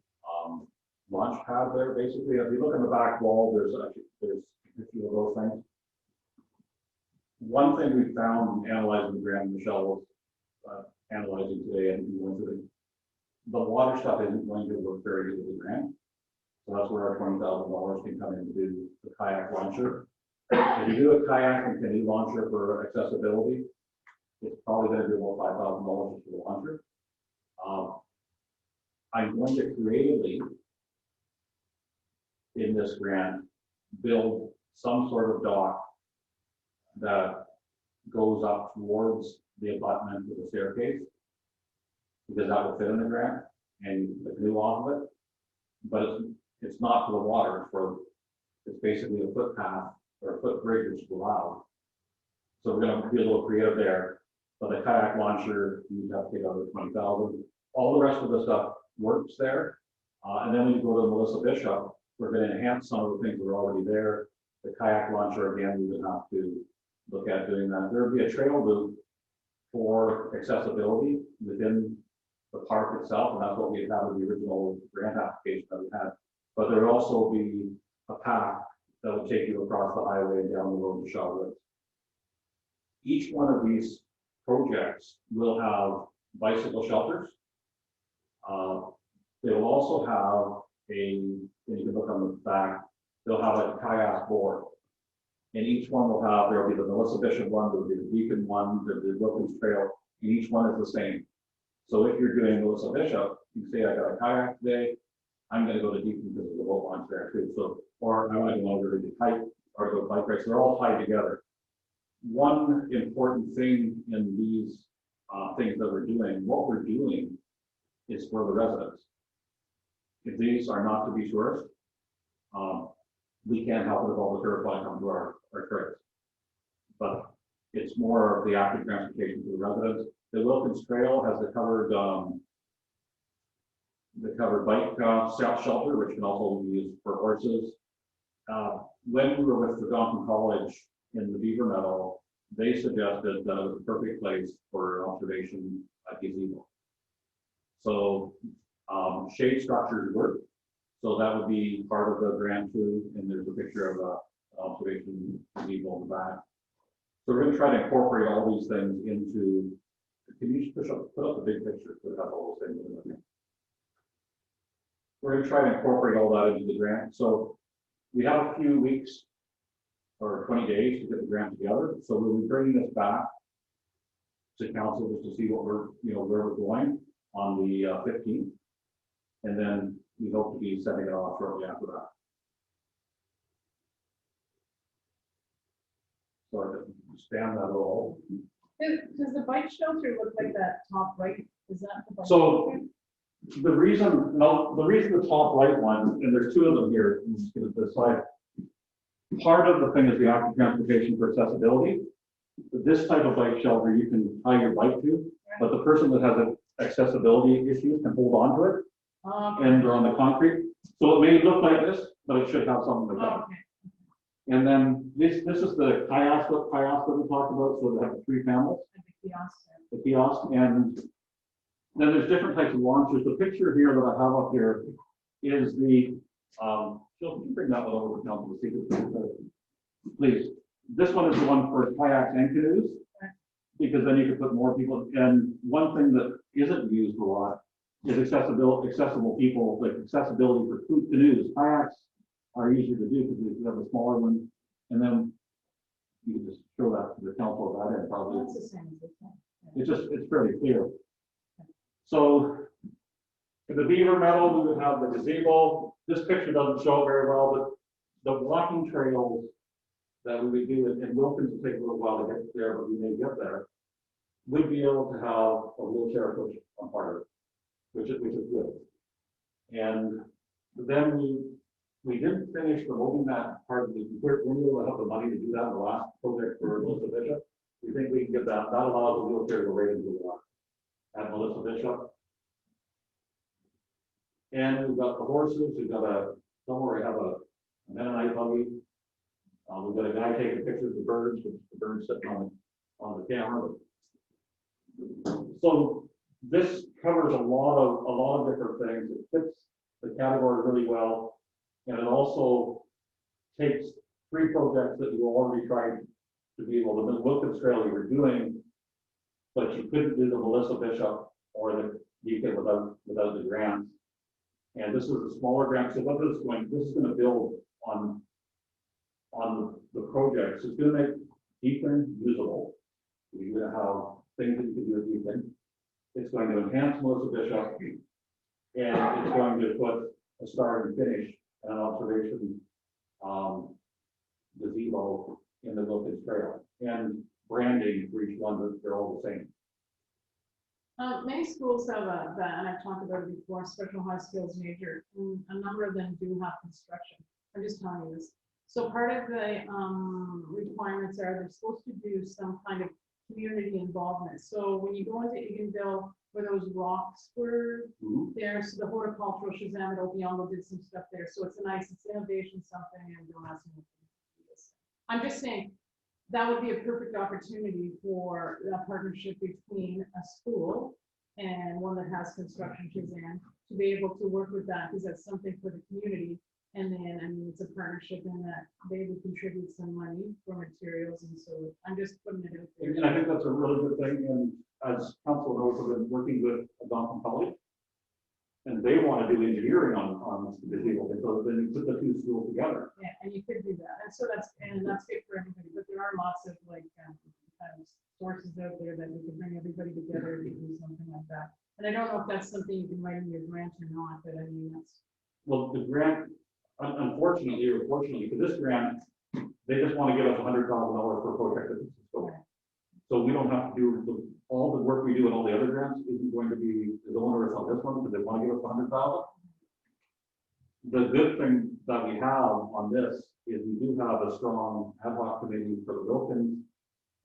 launch pad there. Basically, if you look on the back wall, there's a few of those things. One thing we found analyzing the grant, Michelle was analyzing today, and we went through the water stuff isn't going to work very good with the grant. So that's where our $20,000 can come in to do the kayak launcher. If you do a kayak and canoe launcher for accessibility, it's probably going to be about $5,000 for the launcher. I'm going to creatively, in this grant, build some sort of dock that goes up towards the abutment with a staircase, because that will fit in the grant and the canoe off of it. But it's not for the water, it's basically a footpath or a footbridge which is allowed. So we're going to be a little creative there. But the kayak launcher, you have to take out the $20,000. All the rest of the stuff works there. And then when you go to Melissa Bishop, we're going to enhance some of the things that are already there. The kayak launcher, again, we would have to look at doing that. There would be a trail loop for accessibility within the park itself, and that's what we had with the original grant application that we had. But there would also be a path that would take you across the highway and down the road to Shaw Woods. Each one of these projects will have bicycle shelters. They will also have and you can look on the back, they'll have a kayak board. And each one will have, there'll be the Melissa Bishop one, there'll be the Beacon one, there'll be the Woodlands Trail, and each one is the same. So if you're doing Melissa Bishop, you say, I got a kayak today, I'm going to go to Beacon because of the boat launch there too. So, or I want to go over to hike or go bike race. They're all tied together. One important thing in these things that we're doing, what we're doing is for the residents. If these are not to be tourists, we can't help it if all the tourists want to come to our trails. But it's more of the active transportation for the residents. The Wilkins Trail has the covered bike shelter, which can also be used for horses. When we were with the Algonquin College in the Beaver Meadow, they suggested that it was a perfect place for observation at gazebo. So shade structures work. So that would be part of the grant too. And there's a picture of an observation gazebo in the back. So we're going to try to incorporate all these things into. Can you just put up the big picture that has all those things in it? We're going to try to incorporate all that into the grant. So we have a few weeks or 20 days to get the grant together. So we'll be bringing this back to council just to see what we're, where we're going on the 15th. And then we hope to be setting it off shortly after that. So I can expand that a little. Does the bike shelter look like that top right? Is that the bike So shelter? the reason the top right one, and there's two of them here, I'm just going to decide. Part of the thing is the active transportation for accessibility. This type of bike shelter you can tie your bike to, but the person that has accessibility issues can hold on to it and they're on the concrete. So it may look like this, but it should have something like that. Okay. And then this is the kiosk that we talked about. So they have the 3 panels. The kiosk, and then there's different types of launchers. The picture here that I have up here is the, Jill, can you bring that one over to council to see, please. This one is the one for kayaks and canoes, because then you can put more people. And one thing that isn't used a lot is accessible people, like accessibility for canoes. Kayaks are easier to do because you have a smaller one, and then you can just show that to the council of that end probably. That's the same as this one. It's fairly clear. So in the Beaver Meadow, we would have the gazebo. This picture doesn't show very well, but the walking trails that we would do, and Wilkins will take a little while to get there, but we may get there, would be able to have a wheelchair push on part of it, which is good. And then we didn't finish promoting that part of the, we're able to have the money to do that in the last project for Melissa Bishop. We think we can get that, that allows the wheelchair to go right into the water at Melissa Bishop. And we've got the horses, we've got somewhere we have a Mennonite buggy. We've got a guy taking pictures of the birds, with the birds sitting on the camera. So this covers a lot of different things. It fits the category really well. And it also takes 3 projects that you already tried to be able to, the Wilkins Trail you were doing, but you couldn't do the Melissa Bishop or the Beacon without the grants. And this is a smaller grant. So what this is going to build on the projects. It's going to make Beacon usable. You're going to have things that you can do with Beacon. It's going to enhance Melissa Bishop, and it's going to put a start and finish and an observation gazebo in the Wilkins Trail, and branding for each one, that they're all the same. Many schools have that, and I've talked about it before, special high skills major, and a number of them do have construction. I'm just telling you this. So part of the requirements are they're supposed to do some kind of community involvement. So when you go into Eganville, where those rocks were there, so the horticultural Shazam at Obiango did some stuff there. So it's it's innovation something, and don't ask me. I'm just saying that would be a perfect opportunity for a partnership between a school and one that has construction Shazam to be able to work with that, because that's something for the community. And then, I mean, it's a partnership in that they would contribute some money for materials, and so I'm just putting it out there. And I think that's a really good thing, and as council knows, we've been working with Algonquin College, and they want to do engineering on the gazebo, and so then you put the 2 schools together. Yeah, and you could do that, and so that's good for everybody, but there are lots of kind of sources out there that we can bring everybody together to do something like that. And I don't know if that's something you can write in your grant or not, but I mean, that's. Well, the grant, unfortunately or fortunately, for this grant, they just want to give us $100,000 per project. So we don't have to do all the work we do in all the other grants isn't going to be as onerous on this one, because they want to give us $100,000. The good thing that we have on this is we do have a strong ad hoc committee for the Wilkins,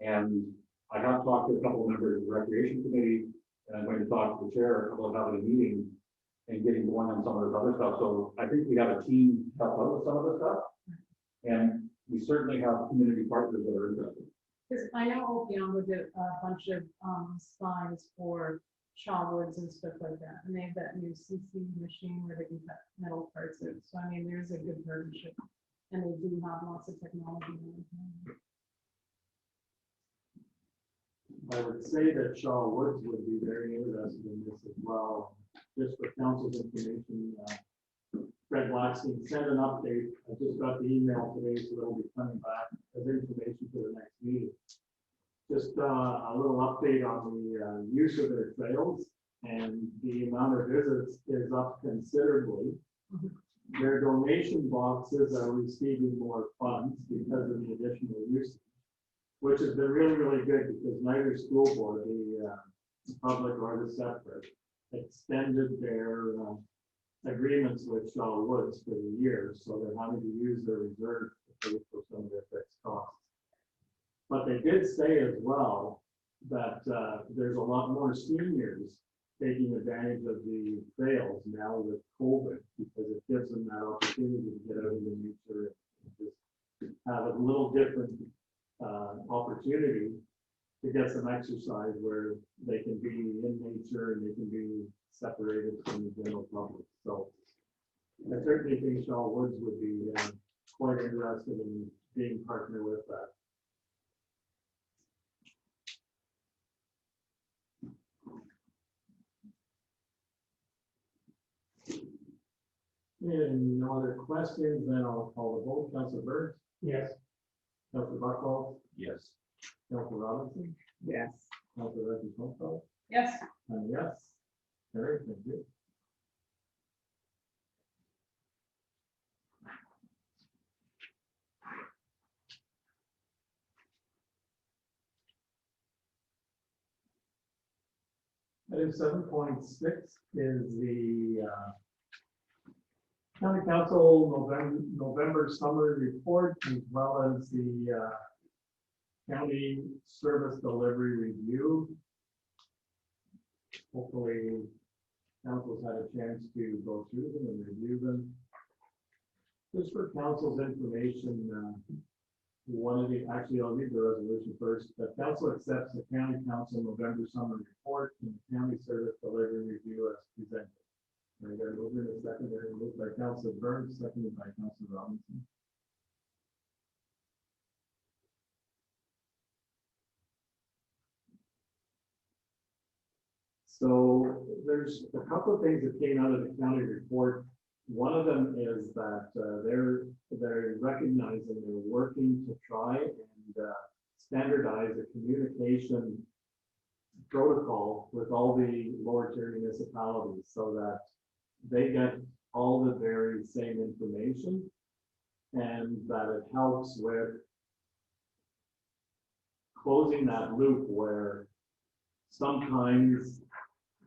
and I have talked to a couple of members of the Recreation Committee, and I'm going to talk to the chair about having a meeting and getting going on some of this other stuff. So I think we have a team to help out with some of this stuff, and we certainly have community partners that are interested. Because I know Obiango did a bunch of signs for Shawwoods and stuff like that, and they have that new CC machine where they can cut metal parts out. So I mean, there's a good partnership, and they do have lots of technology. I would say that Shaw Woods would be very interested in this as well. Just for council's information, Fred Blackstein sent an update. I just got the email today, so they'll be coming back as information for the next meeting. Just a little update on the use of their trails, and the amount of visits is up considerably. Their donation boxes are receiving more funds because of the additional usage, which has been really, really good, because neither school board, the public or the separate, extended their agreements with Shaw Woods for the year, so they're having to use their reserve to pay for some of their fixed costs. But they did say as well that there's a lot more seniors taking advantage of the trails now with COVID, because it gives them that opportunity to get out into nature and just have a little different opportunity to get some exercise where they can be in nature and they can be separated from the general public. So I certainly think Shaw Woods would be quite interested in being partner with that. And no other questions, then I'll call the vote. Councilor Burns? Yes. Councilor Buckwald? Yes. Councilor Robinson? Yes. Councilor Reddy-Stonestall? Yes. And yes. Carried, thank you. Item 7.6 is the County Council November summary report, as well as the county service delivery review. Hopefully, council's had a chance to go through them and review them. Just for council's information, actually, I'll read the resolution first. The council accepts the county council November summary report and the county service delivery review as presented. I got a mover and a secondary, moved by Councilor Burns, seconded by Councilor Robinson. So there's a couple of things that came out of the county report. One of them is that they're recognizing they're working to try and standardize a communication protocol with all the lower tier municipalities so that they get all the very same information and that it helps with closing that loop where sometimes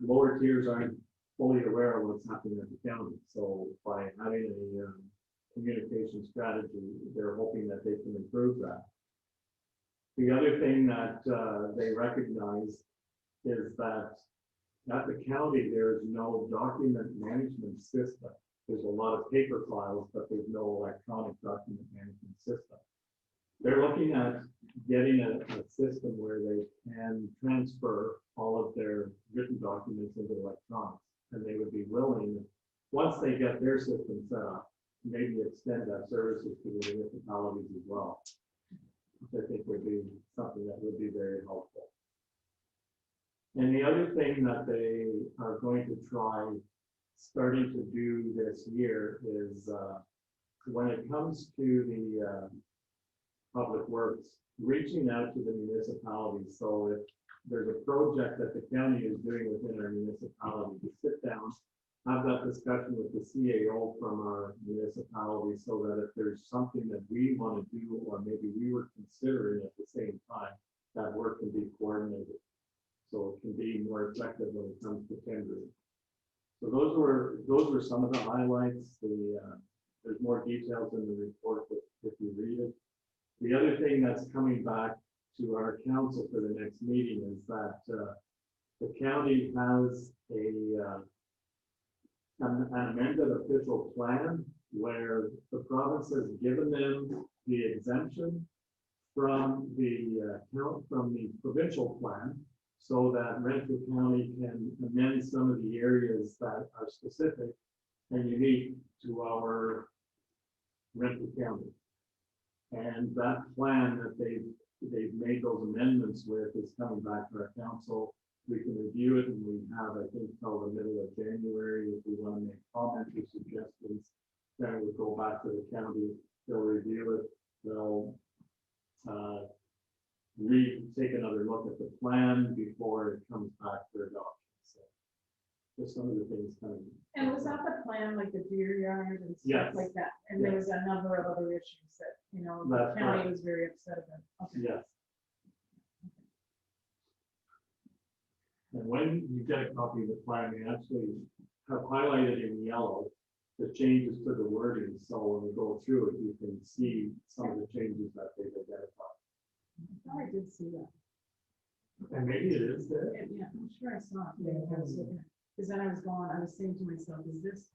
lower tiers aren't fully aware of what's happening at the county. So by having a communication strategy, they're hoping that they can improve that. The other thing that they recognize is that at the county, there's no document management system. There's a lot of paper files, but there's no electronic document management system. They're looking at getting a system where they can transfer all of their written documents into electronics. And they would be willing, once they get their system set up, maybe extend that services to the municipalities as well, which I think would be something that would be very helpful. And the other thing that they are going to try starting to do this year is when it comes to the public works, reaching out to the municipalities. So if there's a project that the county is doing within our municipality, to sit down, have that discussion with the CAO from our municipality so that if there's something that we want to do or maybe we were considering at the same time, that work can be coordinated. So it can be more effective when it comes to tendering. So those were some of the highlights. There's more details in the report if you read it. The other thing that's coming back to our council for the next meeting is that the county has an amended official plan where the province has given them the exemption from the provincial plan so that Renfrew County can amend some of the areas that are specific and unique to our Renfrew County. And that plan that they've made those amendments with is coming back to our council. We can review it and we have, I think, till the middle of January if we want to make comments or suggestions. Then we go back to the county, they'll review it, they'll take another look at the plan before it comes back for adoption. So just some of the things coming. And was that the plan, like the deer yard and stuff Yes. like that? And there was a number of other issues that, the That's county correct. was very upset about. Okay. Yes. And when you get a copy of the plan, we actually have highlighted in yellow the changes to the wording. So when we go through it, you can see some of the changes that they've identified. I thought I did see that. And maybe it is there. Yeah, I'm sure I saw it. Yeah, Because then I was saying to myself, is this,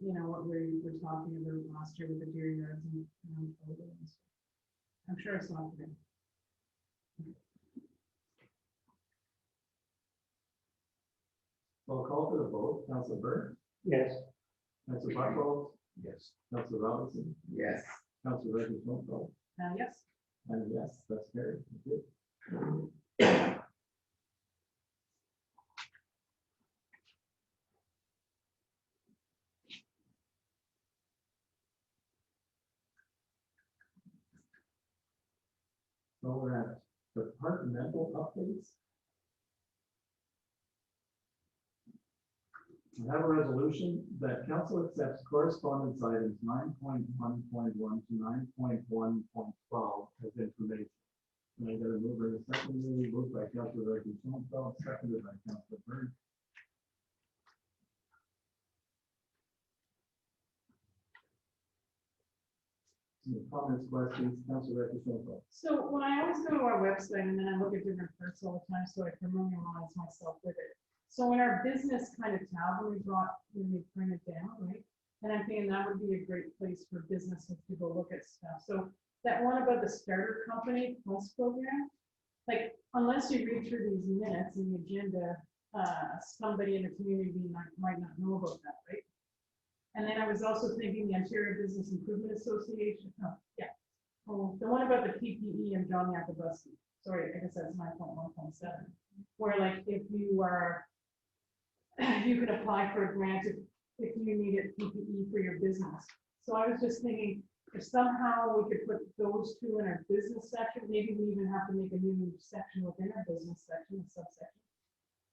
what we were talking about last year with the deer yards and I'm sure I saw it today. So I'll call for the vote. Councilor Burke, Yes. Councilor Buckles, Yes. Councilor Robinson, Yes. Councilor Reggie, Yes. and yes, that's carried. Thank you. So we're at departmental updates. We have a resolution that council accepts correspondence items 9.1.1 to 9.1.12 as information. And I got a mover and a secondary, moved by Councilor Reggie Schoenfeld, seconded by Councilor Byrd. Any comments, questions, Councilor Reggie Schoenfeld? So when I always go to our website and then I look at different parts all the time, so I familiarize myself with it. So in our business kind of tab, when we bring it down, right? And I'm thinking that would be a great place for businesses to go look at stuff. So that one about the starter company plus program, like unless you read through these minutes and the agenda, somebody in the community might not know about that, right? And then I was also thinking the Ontario Business Improvement Association, the one about the PPE and John Yakubuski. Sorry, I guess that's 9.1.7, where like if you are, you could apply for a grant if you needed PPE for your business. So I was just thinking, if somehow we could put those two in our business section, maybe we even have to make a new section within our business section, a subsection.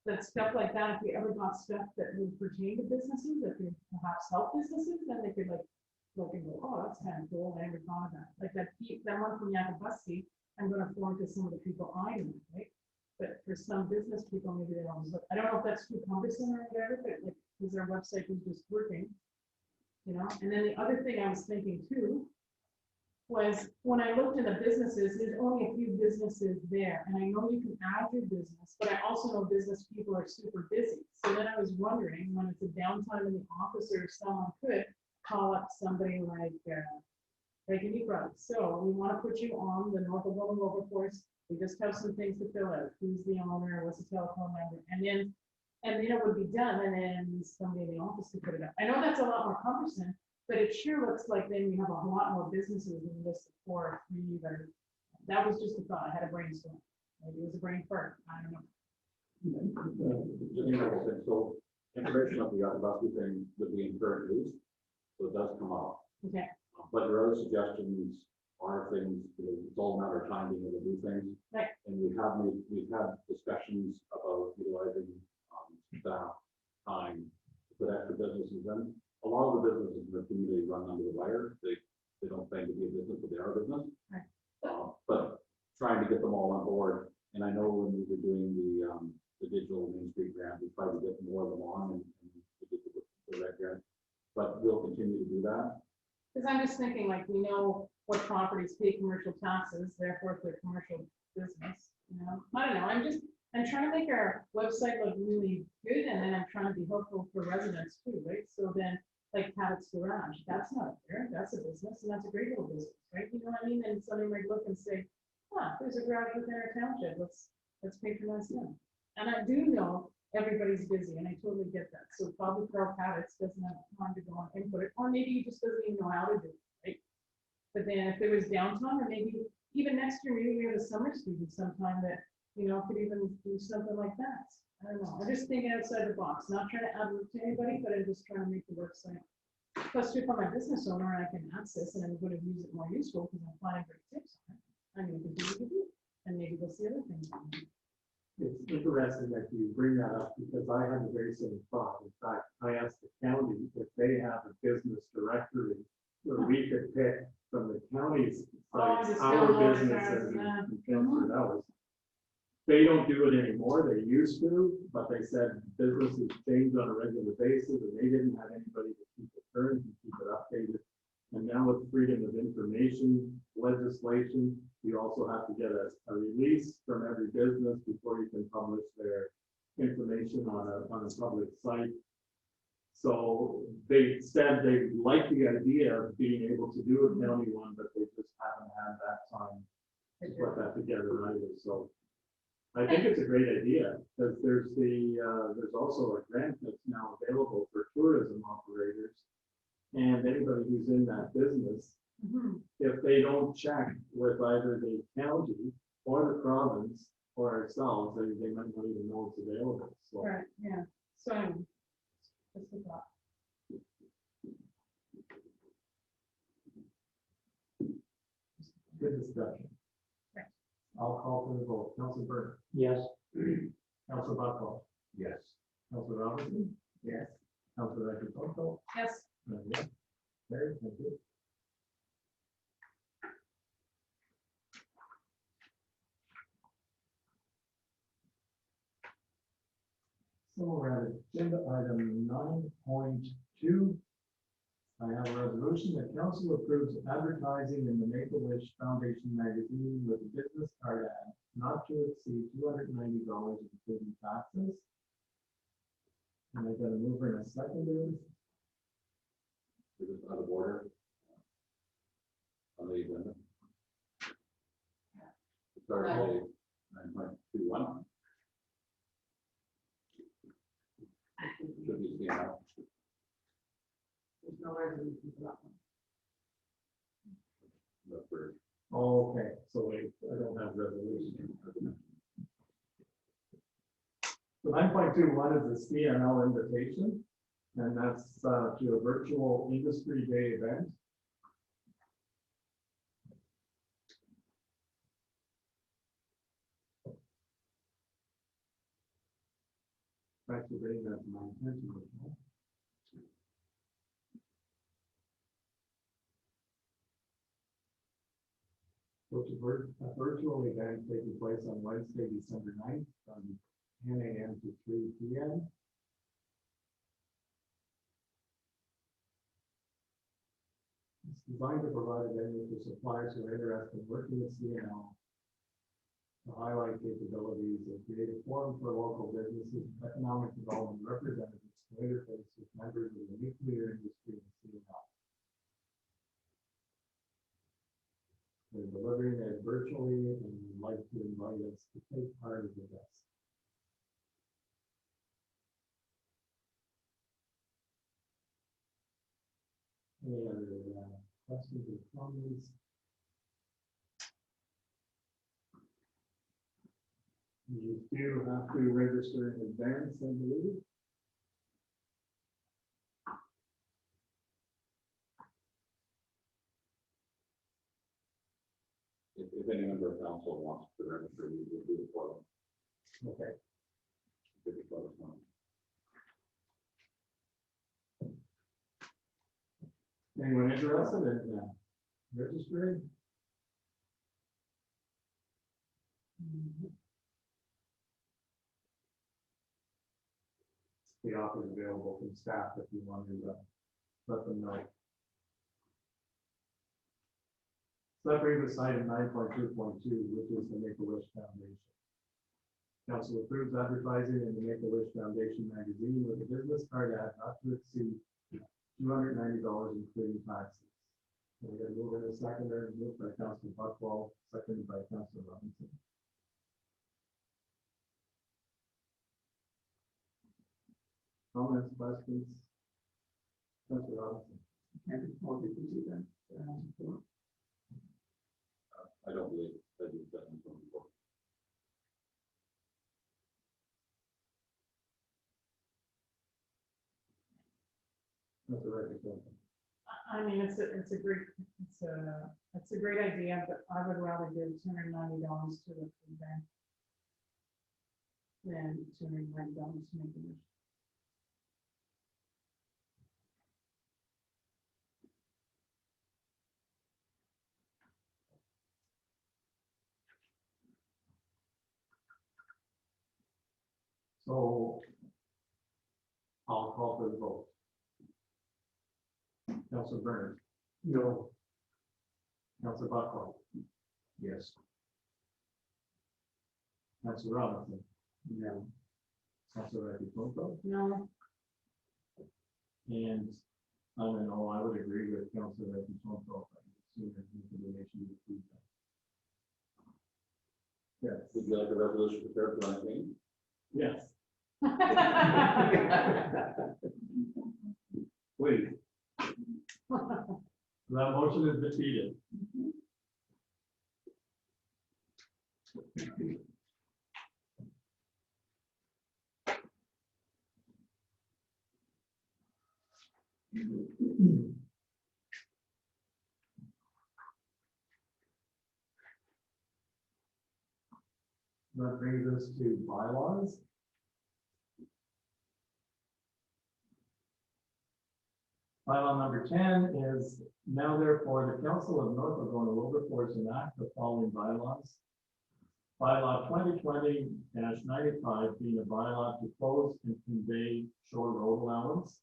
That stuff like that, if we ever got stuff that would pertain to businesses, that could perhaps help businesses, then they could like look and go, oh, that's kind of cool, I never thought of that. Like that one from Yakubuski, I'm gonna forward to some of the people I know, right? But for some business people, maybe they don't look. I don't know if that's too cumbersome or whatever, but like, because their website is just working, you know? And then the other thing I was thinking too, was when I looked in the businesses, there's only a few businesses there. And I know you can add your business, but I also know business people are super busy. So then I was wondering when it's a downtime in the office or someone could call up somebody like any product. So we want to put you on the North Algona Wilberforce. We just have some things to fill out. Who's the owner? What's the telephone number? And then it would be done. And then somebody in the office could put it up. I know that's a lot more cumbersome, but it sure looks like then you have a lot more businesses than just 4 or 3 that are, that was just a thought. I had a brainstorm. Maybe it was a brain fart. I don't know. Just a couple things. So information of the Yakubuski thing would be in current use, so it does come up. Okay. But your other suggestions are things, it's all a matter of time being able to do things. Right. And we've had discussions about utilizing staff time to put extra businesses in. A lot of the businesses in the community run under the wire. They don't claim to be a business, but they are a business. Right. But trying to get them all on board. And I know when we were doing the digital Main Street grant, we tried to get more of them on and to get the red grant. But we'll continue to do that. Because I'm just thinking, like, we know what properties pay commercial taxes, therefore if they're commercial business, you know? I don't know, I'm trying to make our website look really good, and then I'm trying to be helpful for residents too, right? So then, like Pavitt's Garage, that's not there, that's a business, and that's a great little business, right? You know what I mean? And somebody might look and say, there's a garage within our township, let's patronize them. And I do know everybody's busy, and I totally get that. So probably Carl Pavitt's doesn't have time to go and input it, or maybe he just doesn't even know how to do it, right? But then if there was downtime, or maybe even next year, maybe we have a summer student sometime that, you know, could even do something like that. I don't know. I'm just thinking outside the box, not trying to add work to anybody, but I'm just trying to make the website. Plus, if I'm a business owner, I can access and I'm going to use it more useful because I'm finding great tips on it. I'm going to continue to do it, and maybe we'll see other things. It's interesting that you bring that up because I had the very same thought. In fact, I asked the county if they have a business directory where we could pick from the county's sites, just our download it, businesses yeah. and transfer it out. They don't do it anymore. They used to, but they said businesses change on a regular basis and they didn't have anybody to keep it current and keep it updated. And now with freedom of information legislation, you also have to get a release from every business before you can publish their information on a public site. So they said they like the idea of being able to do a county one, but they just haven't had that time to put that together either. So I think it's a great idea because there's also a grant that's now available for tourism operators. And anybody who's in that business, if they don't check with either the county or the province or ourselves, they might not even know it's available. So. Right, yeah. So, just a thought. Good discussion. Right. I'll call for the vote. Councilor Byrd. Yes. Councilor Buckle. Yes. Councilor Robinson. Yes. Councilor Reggie Schoenfeld. Yes. Yes. Very thank you. So we're at agenda item 9.2. I have a resolution that council approves advertising in the Make-A-Wish Foundation magazine with a business card ad not to exceed $290 including taxes. And I've got a mover and a seconder. It was out of order. On the agenda. Start with 9.21. Should be seen out. There's no resolution for that one. Look for Okay, so wait, I don't have resolution. So 9.21 is the CNL invitation, and that's to a virtual industry day event. Actually, that's my intention. So it's a virtual event taking place on Wednesday, December 9th, from 10 a.m. to 3 p.m. It's designed to provide a venue for suppliers who are interested in working with CNL to highlight capabilities and create a forum for local businesses, economic development representatives to interface with members of the nuclear industry and CNL. They're delivering it virtually and would like to invite us to take part of the event. Any other questions or comments? You do have to register in advance, I believe. if any member of council wants to register, we will do it for them. Okay. If you let us know. Anyone interested in registering? The offer is available from staff if you want to let them know. So that brings us to item 9.2.2, which is the Make-A-Wish Foundation. Council approves advertising in the Make-A-Wish Foundation magazine with a business card ad not to exceed $290 including taxes. And we're going to move in a seconder, moved by Councilor Buckwell, seconded by Councilor Robinson. Comments, questions? Councilor Robinson. I don't believe that you've done this one before. That's a right example. I mean, it's a great idea, but I would rather give $290 to the food bank than $290 to make a wish. So I'll call for the vote. Councilor Bernard. No. Councilor Buckwell. Yes. Councilor Robinson. No. Councilor Rodriguez. No, And I don't know, I would agree with Councilor Rodriguez. I assume there's a donation to the food bank. Yes. Would you like a resolution prepared for 19? Yes. Please. That motion is defeated. That brings us to bylaws. Bylaw number 10 is now therefore the Council of North Algona Wilberforce enact the following bylaws. Bylaw 2020-95 being a bylaw to close and convey shore road allowance.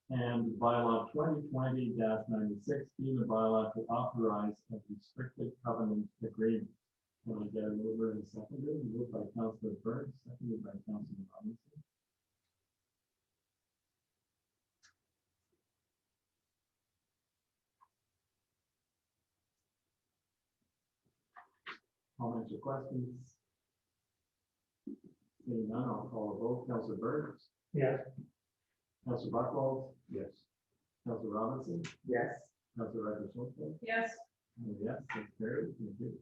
And bylaw 2020-96 being a bylaw to authorize a restricted covenant agreement. Can I get a mover and a seconder? Moved by Councilor Burns, seconded by Councilor Robinson. Comments or questions? Seeing none, I'll call a vote. Councilor Burns, Yes. Councilor Buckles, Yes. Councilor Robinson, Yes. Councilor Ryder. Yes, Yes, that's carried. Thank you.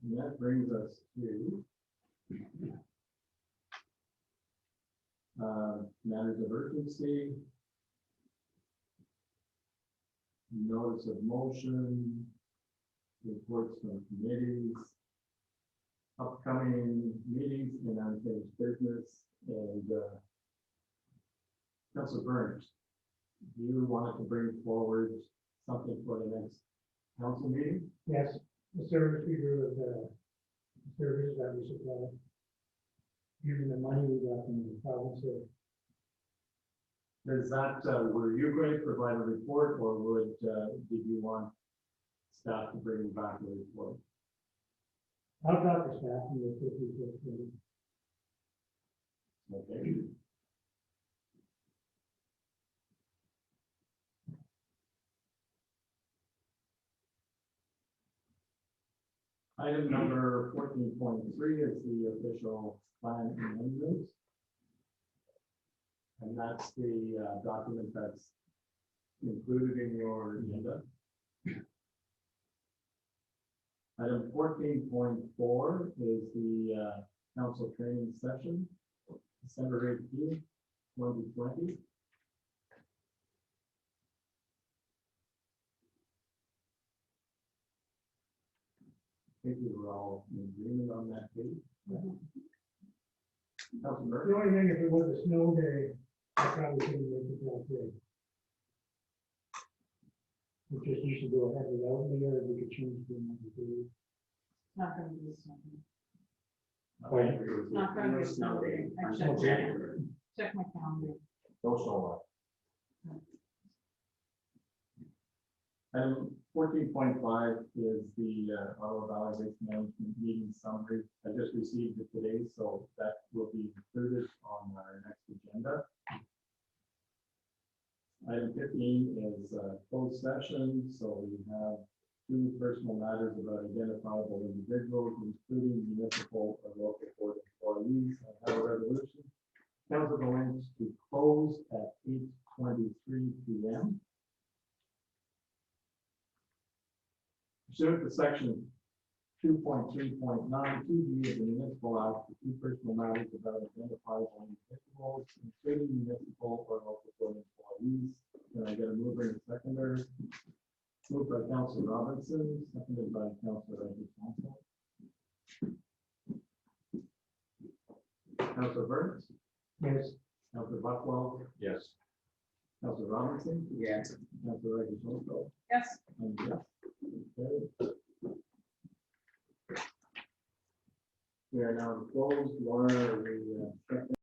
And that brings us to matters of urgency, notice of motion, reports from committees, upcoming meetings and unfinished business, and Councilor Burns, you wanted to bring forward something for the next council meeting? Yes, the service figure of the service that we supply. Using the money we got from the province of. Is that, were you going to provide a report, or would, did you want staff to bring back a report? I'll talk to staff and we'll put reports together. Okay. Item number 14.3 is the official plan amendment. And that's the document that's included in your agenda. Item 14.4 is the council training session, December 18th, 2020. I think we were all in agreement on that date. Councilor The only thing, if it was a snow day, I probably couldn't make it that day. We just used to go ahead without me, or we could change the another day. not gonna be something. Right. Not gonna be something. I check my calendar. No snow. Item 14.5 is the Ottawa Valley Waste Management meeting summary. I just received it today, so that will be included on our next agenda. Item 15 is closed session, so we have two personal matters about identifiable individuals, including municipal or local board employees. I have a resolution. Council going to close at 8:23 p.m. Pursuant to section 2.3.9, 2B of the Municipal Act, the two personal matters about identifiable individuals, including municipal or local board employees. Can I get a mover and a seconder? Moved by Councilor Robinson, seconded by Councilor Ryder. Councilor Burns, Yes. Councilor Buckwell, Yes. Councilor Robinson, Yes. Councilor Ryder. Yes. And yes. Okay. We are now closed. Laura, we